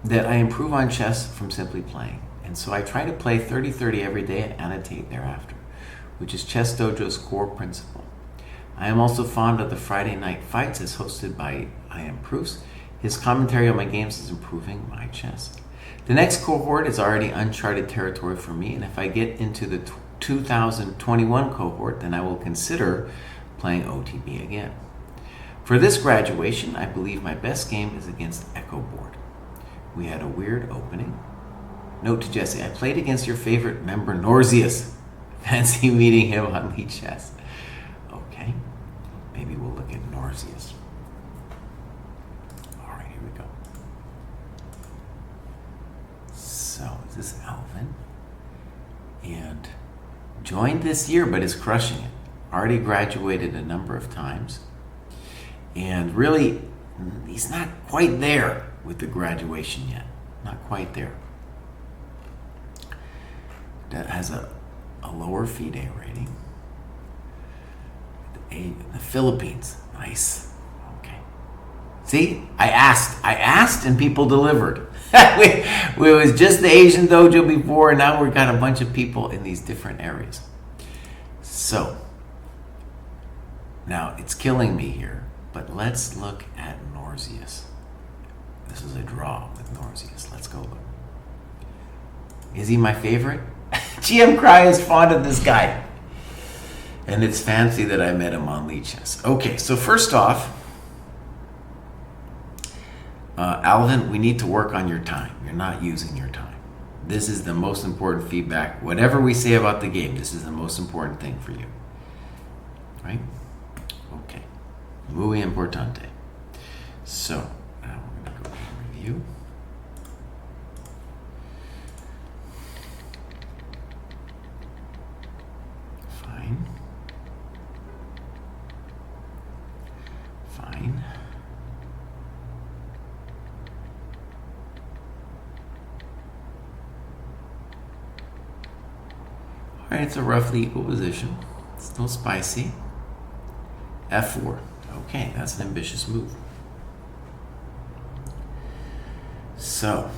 that I improve on chess from simply playing. And so I try to play 30-30 every day and annotate thereafter, which is ChessDojo's core principle. I am also fond of the Friday night fights as hosted by I Am Pruess. His commentary on my games is improving my chess. The next cohort is already uncharted territory for me, and if I get into the 2021 cohort, then I will consider playing OTB again. For this graduation, I believe my best game is against Echo Board. We had a weird opening. Note to Jesse, I played against your favorite member, Norzius. Fancy meeting him on Lead Chess. Okay, maybe we'll look at Norzius. All right, here we go. So, is this Alvin? And joined this year, but is crushing it. Already graduated a number of times. And really, he's not quite there with the graduation yet. Not quite there. That has a lower FIDE rating. The Philippines. Nice. Okay. See, I asked and people delivered. It was just the Asian dojo before, and now we've got a bunch of people in these different areas. So, Now, it's killing me here, but let's look at Norzius. This is a draw with Norzius. Let's go look. Is he my favorite? GM Kraai is fond of this guy. And it's fancy that I met him on Lead Chess. Okay, so first off, Alvin, we need to work on your time. You're not using your time. This is the most important feedback. Whatever we say about the game, this is the most important thing for you. Right? Okay. Muy importante. So, now we're going to go to review. Fine. Fine. All right, it's a roughly equal position. Still spicy. F4. Okay, that's an ambitious move. So,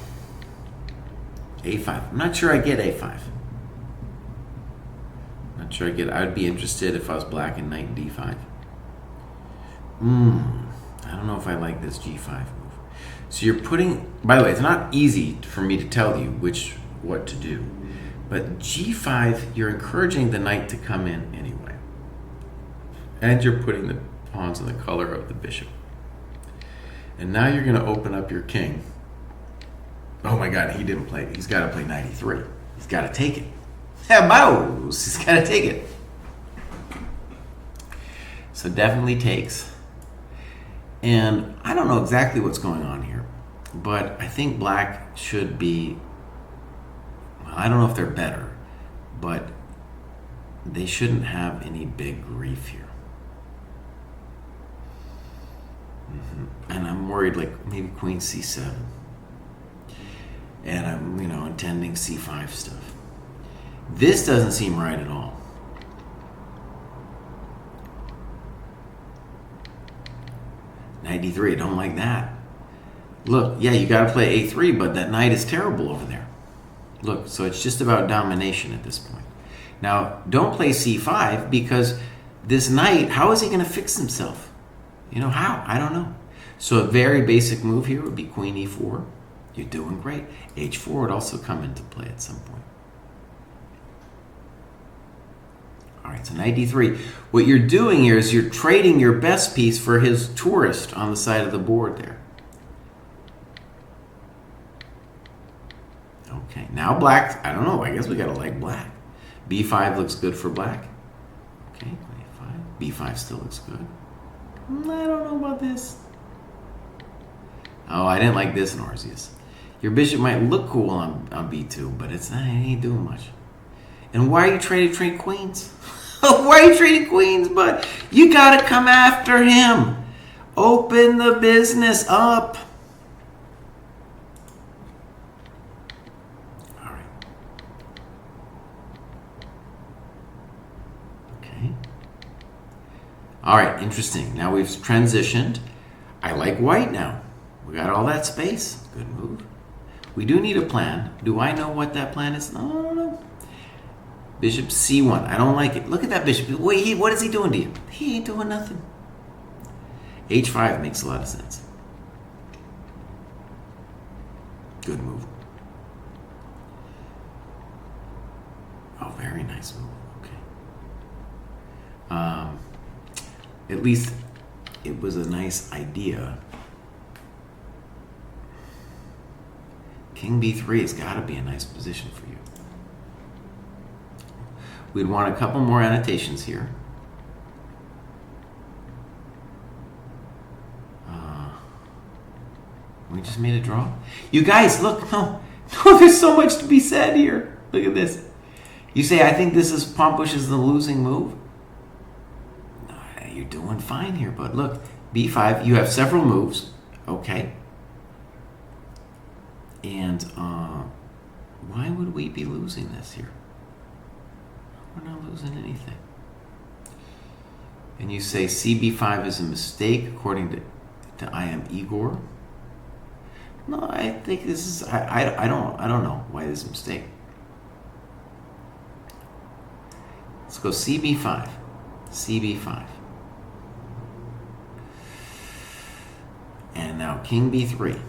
A5. I'm not sure I get A5. Not sure I get. I would be interested if I was black in knight D5. I don't know if I like this G5 move. So you're putting. By the way, it's not easy for me to tell you what to do. But G5, you're encouraging the knight to come in anyway. And you're putting the pawns in the color of the bishop. And now you're going to open up your king. Oh my god, he didn't play. He's got to play knight E3. He's got to take it. Mouse! He's got to take it. So definitely takes. And I don't know exactly what's going on here. But I think black should be... I don't know if they're better, but they shouldn't have any big grief here. And I'm worried, like maybe queen C7, and I'm intending C5 stuff. This doesn't seem right at all. Knight D3, I don't like that. Look, yeah, you got to play A3, but that knight is terrible over there. Look, so it's just about domination at this point. Now, don't play C5 because this knight, how is he going to fix himself? How? I don't know. So a very basic move here would be queen E4. You're doing great. H4 would also come into play at some point. All right, so knight D3. What you're doing here is you're trading your best piece for his tourist on the side of the board there. Okay, now black, I don't know, I guess we gotta like black. B5 looks good for black. Okay, B5 still looks good. I don't know about this. Oh, I didn't like this, Norzius. Your bishop might look cool on B2, but it ain't doing much. And why are you trying to trade queens? Why are you trading queens, bud? You gotta come after him. Open the business up. All right, interesting. Now we've transitioned. I like white now. We got all that space. Good move. We do need a plan. Do I know what that plan is? No, I don't know. Bishop C1. I don't like it. Look at that bishop. Wait, what is he doing to you? He ain't doing nothing. H5 makes a lot of sense. Good move. Oh, very nice move. Okay. At least it was a nice idea. King B3 has got to be a nice position for you. We'd want a couple more annotations here. We just made a draw. You guys, look, no, there's so much to be said here. Look at this. You say, I think this is pawn pushes the losing move. You're doing fine here, but look, B5, you have several moves, okay? And why would we be losing this here? We're not losing anything. And you say CB5 is a mistake according to I am Igor. No, I think this is I don't know why this is a mistake. Let's go CB5. CB5. now king b3.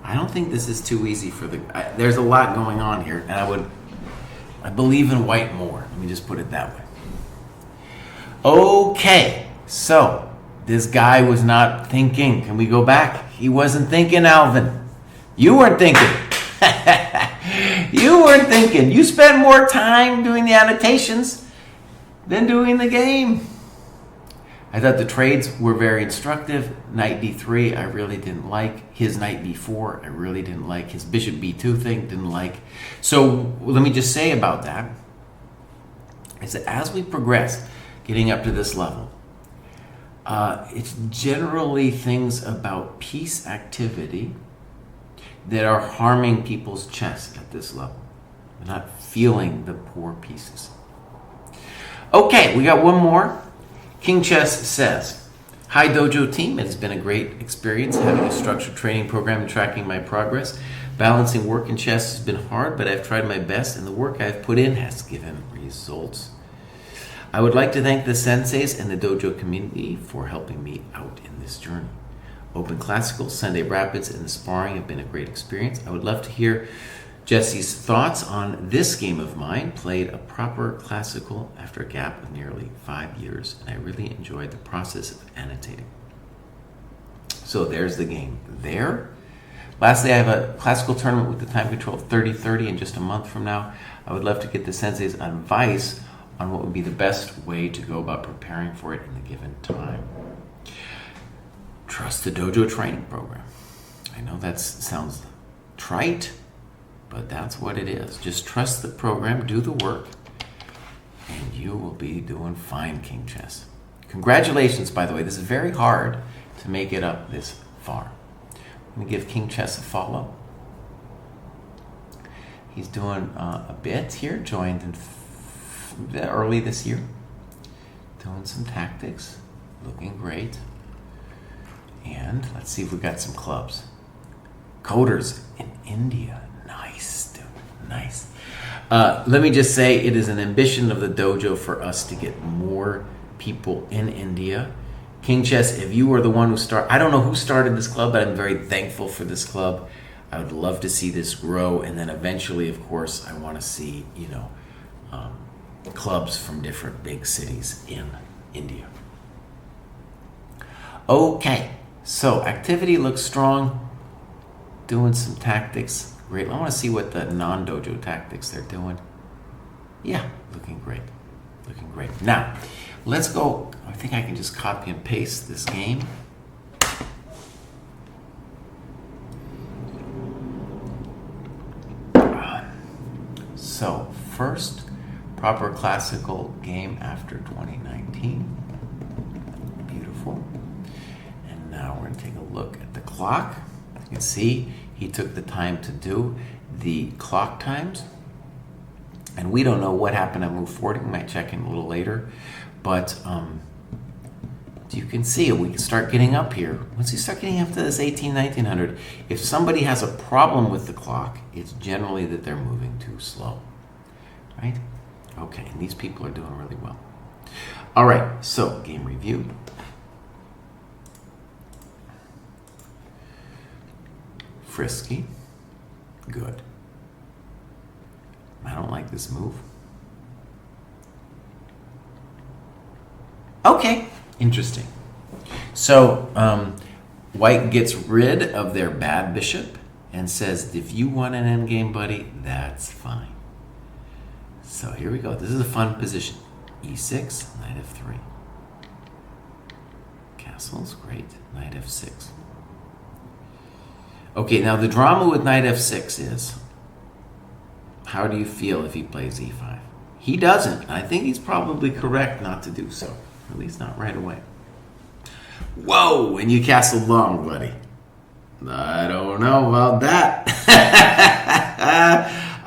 I don't think this is too easy for there's a lot going on here, and I believe in white more. Let me just put it that way. Okay, so this guy was not thinking. Can we go back? He wasn't thinking, Alvin. You weren't thinking. You weren't thinking. You spent more time doing the annotations than doing the game. I thought the trades were very instructive. Knight d3, I really didn't like. His knight b4, I really didn't like. His bishop b2 thing, didn't like. So let me just say about that is that as we progress, getting up to this level, it's generally things about piece activity that are harming people's chess at this level. They're not feeling the poor pieces. Okay, we got one more. King Chess says, "Hi Dojo team, it has been a great experience having a structured training program and tracking my progress. Balancing work and chess has been hard, but I've tried my best and the work I've put in has given results. I would like to thank the senseis and the dojo community for helping me out in this journey. Open Classical, Sunday Rapids, and the sparring have been a great experience. I would love to hear Jesse's thoughts on this game of mine. Played a proper classical after a gap of nearly 5 years, and I really enjoyed the process of annotating." So there's the game there. Lastly, I have a classical tournament with the time control of 30-30 in just a month from now. I would love to get the sensei's advice on what would be the best way to go about preparing for it in the given time. Trust the dojo training program. I know that sounds trite, but that's what it is. Just trust the program, do the work, and you will be doing fine, King Chess. Congratulations, by the way. This is very hard to make it up this far. Let me give King Chess a follow. He's doing a bit here, joined in early this year. Doing some tactics, looking great. And let's see if we got some clubs. Coders in India. Nice, dude. Nice. Let me just say it is an ambition of the dojo for us to get more people in India. King Chess, if you were the one who started, I don't know who started this club, but I'm very thankful for this club. I would love to see this grow, and then eventually, of course, I want to see, clubs from different big cities in India. Okay, so activity looks strong. Doing some tactics. Great. I want to see what the non-dojo tactics they're doing. Yeah, looking great. Looking great. Now, let's go. I think I can just copy and paste this game. So, first proper classical game after 2019. Beautiful. And now we're going to take a look at the clock. You can see he took the time to do the clock times. And we don't know what happened at move 40. We might check in a little later. But you can see we can start getting up here. Once you start getting up to this 1900, if somebody has a problem with the clock, it's generally that they're moving too slow. Right? Okay, and these people are doing really well. All right, so game review. Frisky. Good. I don't like this move. Okay, interesting. So, White gets rid of their bad bishop and says, if you want an endgame, buddy, that's fine. So here we go. This is a fun position. E6, knight f3. Castles, great. Knight f6. Okay, now the drama with knight f6 is, how do you feel if he plays e5? He doesn't. I think he's probably correct not to do so. At least not right away. Whoa, and you castled long, buddy. I don't know about that.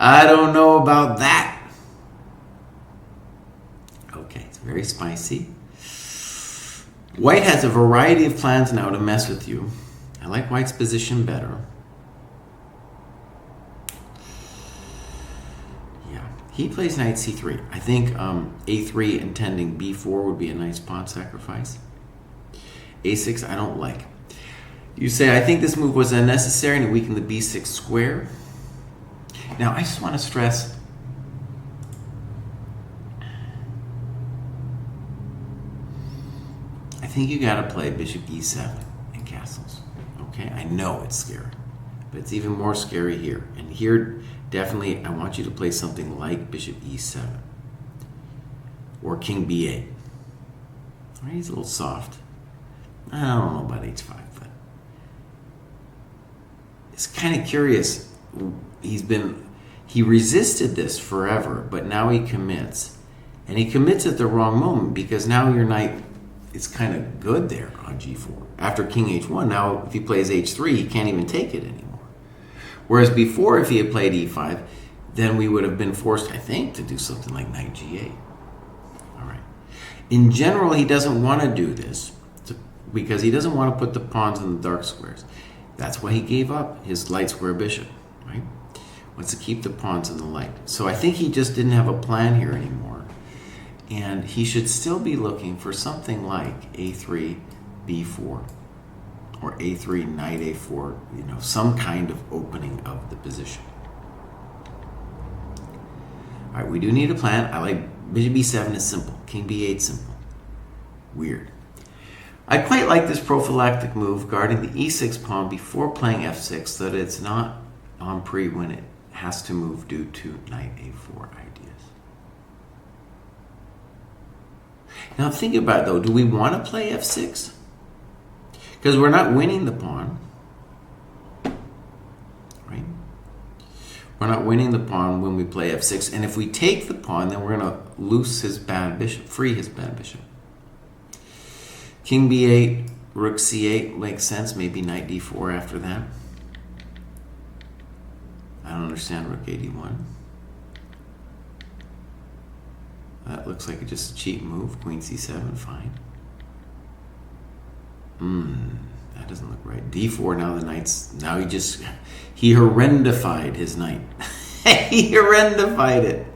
I don't know about that. Okay, it's very spicy. White has a variety of plans now to mess with you. I like White's position better. Yeah, he plays knight c3. I think a3 intending b4 would be a nice pawn sacrifice. a6 I don't like. You say, I think this move was unnecessary and weakened the b6 square. Now, I just want to stress, I think you got to play bishop e7 and castles. Okay, I know it's scary, but it's even more scary here. And here, definitely, I want you to play something like bishop e7 or king b8. All right, he's a little soft. I don't know about h5, but it's kind of curious. He resisted this forever, but now he commits. And he commits at the wrong moment because now your knight is kind of good there on g4. After king h1, now if he plays h3, he can't even take it anymore. Whereas before, if he had played e5, then we would have been forced, I think, to do something like knight g8. All right. In general, he doesn't want to do this because he doesn't want to put the pawns in the dark squares. That's why he gave up his light square bishop, right? Wants to keep the pawns in the light. So I think he just didn't have a plan here anymore. And he should still be looking for something like a3, b4, or a3, knight a4, some kind of opening of the position. All right, we do need a plan. I like bishop b7 is simple. King b8 simple. Weird. I quite like this prophylactic move, guarding the e6 pawn before playing f6, so that it's not on pre when it has to move due to knight a4 ideas. Now think about it though, do we want to play f6? Because we're not winning the pawn, right? We're not winning the pawn when we play f6, and if we take the pawn, then we're going to loose his bad bishop, free his bad bishop. King b8, rook c8 makes sense. Maybe knight d4 after that. I don't understand rook a1. That looks like just a cheap move. Queen c7, fine. That doesn't look right. d4, now the knight's, he horrendified his knight. He horrendified it.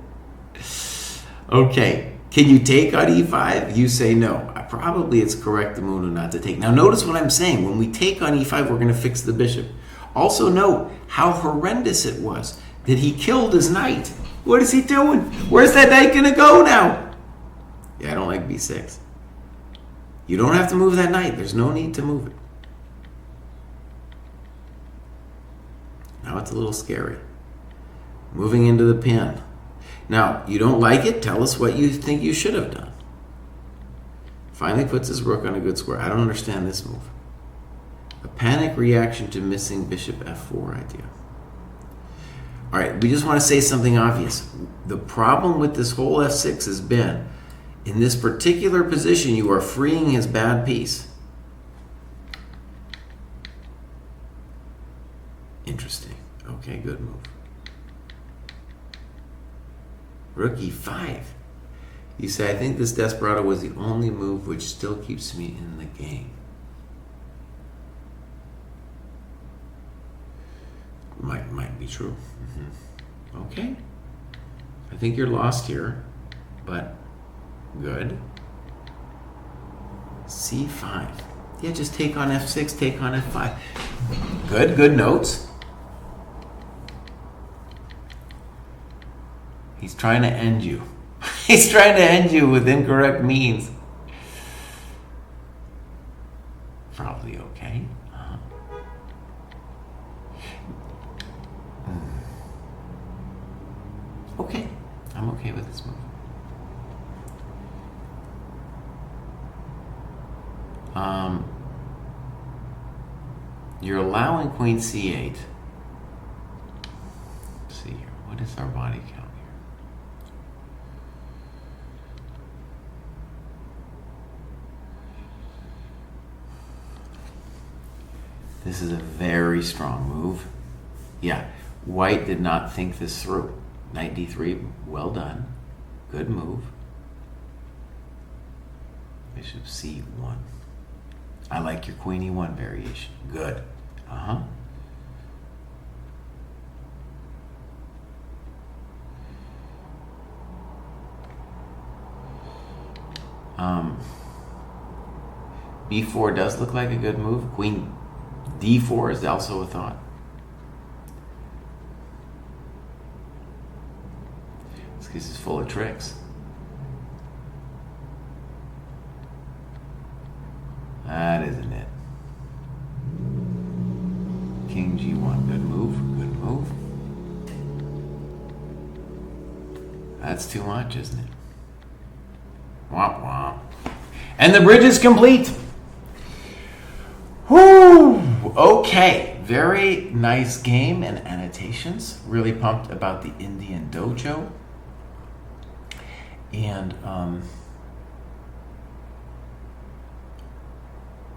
Okay. Can you take on e5? You say no. Probably it's correct the move not to take. Now notice what I'm saying. When we take on e5, we're going to fix the bishop. Also note how horrendous it was that he killed his knight. What is he doing? Where's that knight going to go now? Yeah, I don't like b6. You don't have to move that knight. There's no need to move it. Now it's a little scary. Moving into the pin. Now, you don't like it? Tell us what you think you should have done. Finally puts his rook on a good square. I don't understand this move. A panic reaction to missing bishop f4 idea. All right, we just want to say something obvious. The problem with this whole f6 has been, in this particular position, you are freeing his bad piece. Interesting. Okay, good move. Rook e5. You say, I think this desperado was the only move which still keeps me in the game. Might be true. Okay. I think you're lost here, but good. c5. Yeah, just take on f6, take on f5. Good notes. He's trying to end you. He's trying to end you with incorrect means. Probably okay. Okay. I'm okay with this move. You're allowing queen c8. Let's see here. What is our body count here? This is a very strong move. Yeah, white did not think this through. Knight d3, well done. Good move. Bishop c1. I like your queen e1 variation. Good. B4 does look like a good move. Queen D4 is also a thought. This case is full of tricks. That isn't it. King G1, good move, good move. That's too much, isn't it? Womp womp. And the bridge is complete. Whoo! Okay, very nice game and annotations. Really pumped about the Indian Dojo. And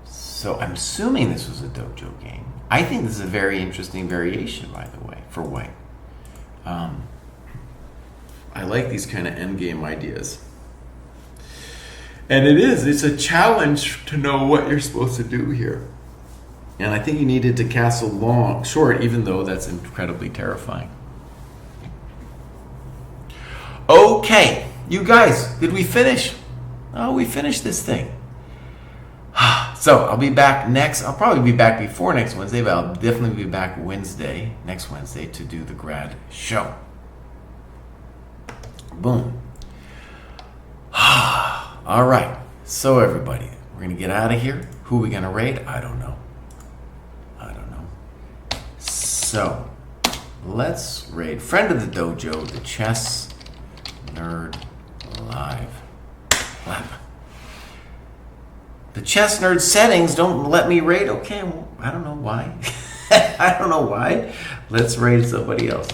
so I'm assuming this was a dojo game. I think this is a very interesting variation, by the way, for white. I like these kind of endgame ideas. And it's a challenge to know what you're supposed to do here. And I think you needed to castle short, even though that's incredibly terrifying. Okay, you guys, did we finish? Oh, we finished this thing. So I'll be back I'll probably be back before next Wednesday, but I'll definitely be back next Wednesday to do the grad show. Boom. All right. So everybody, we're going to get out of here. Who are we going to raid? I don't know. So let's raid friend of the dojo, the Chess Nerd Live. Clap. The Chess Nerd settings don't let me raid. Okay, well, I don't know why. I don't know why. Let's raid somebody else.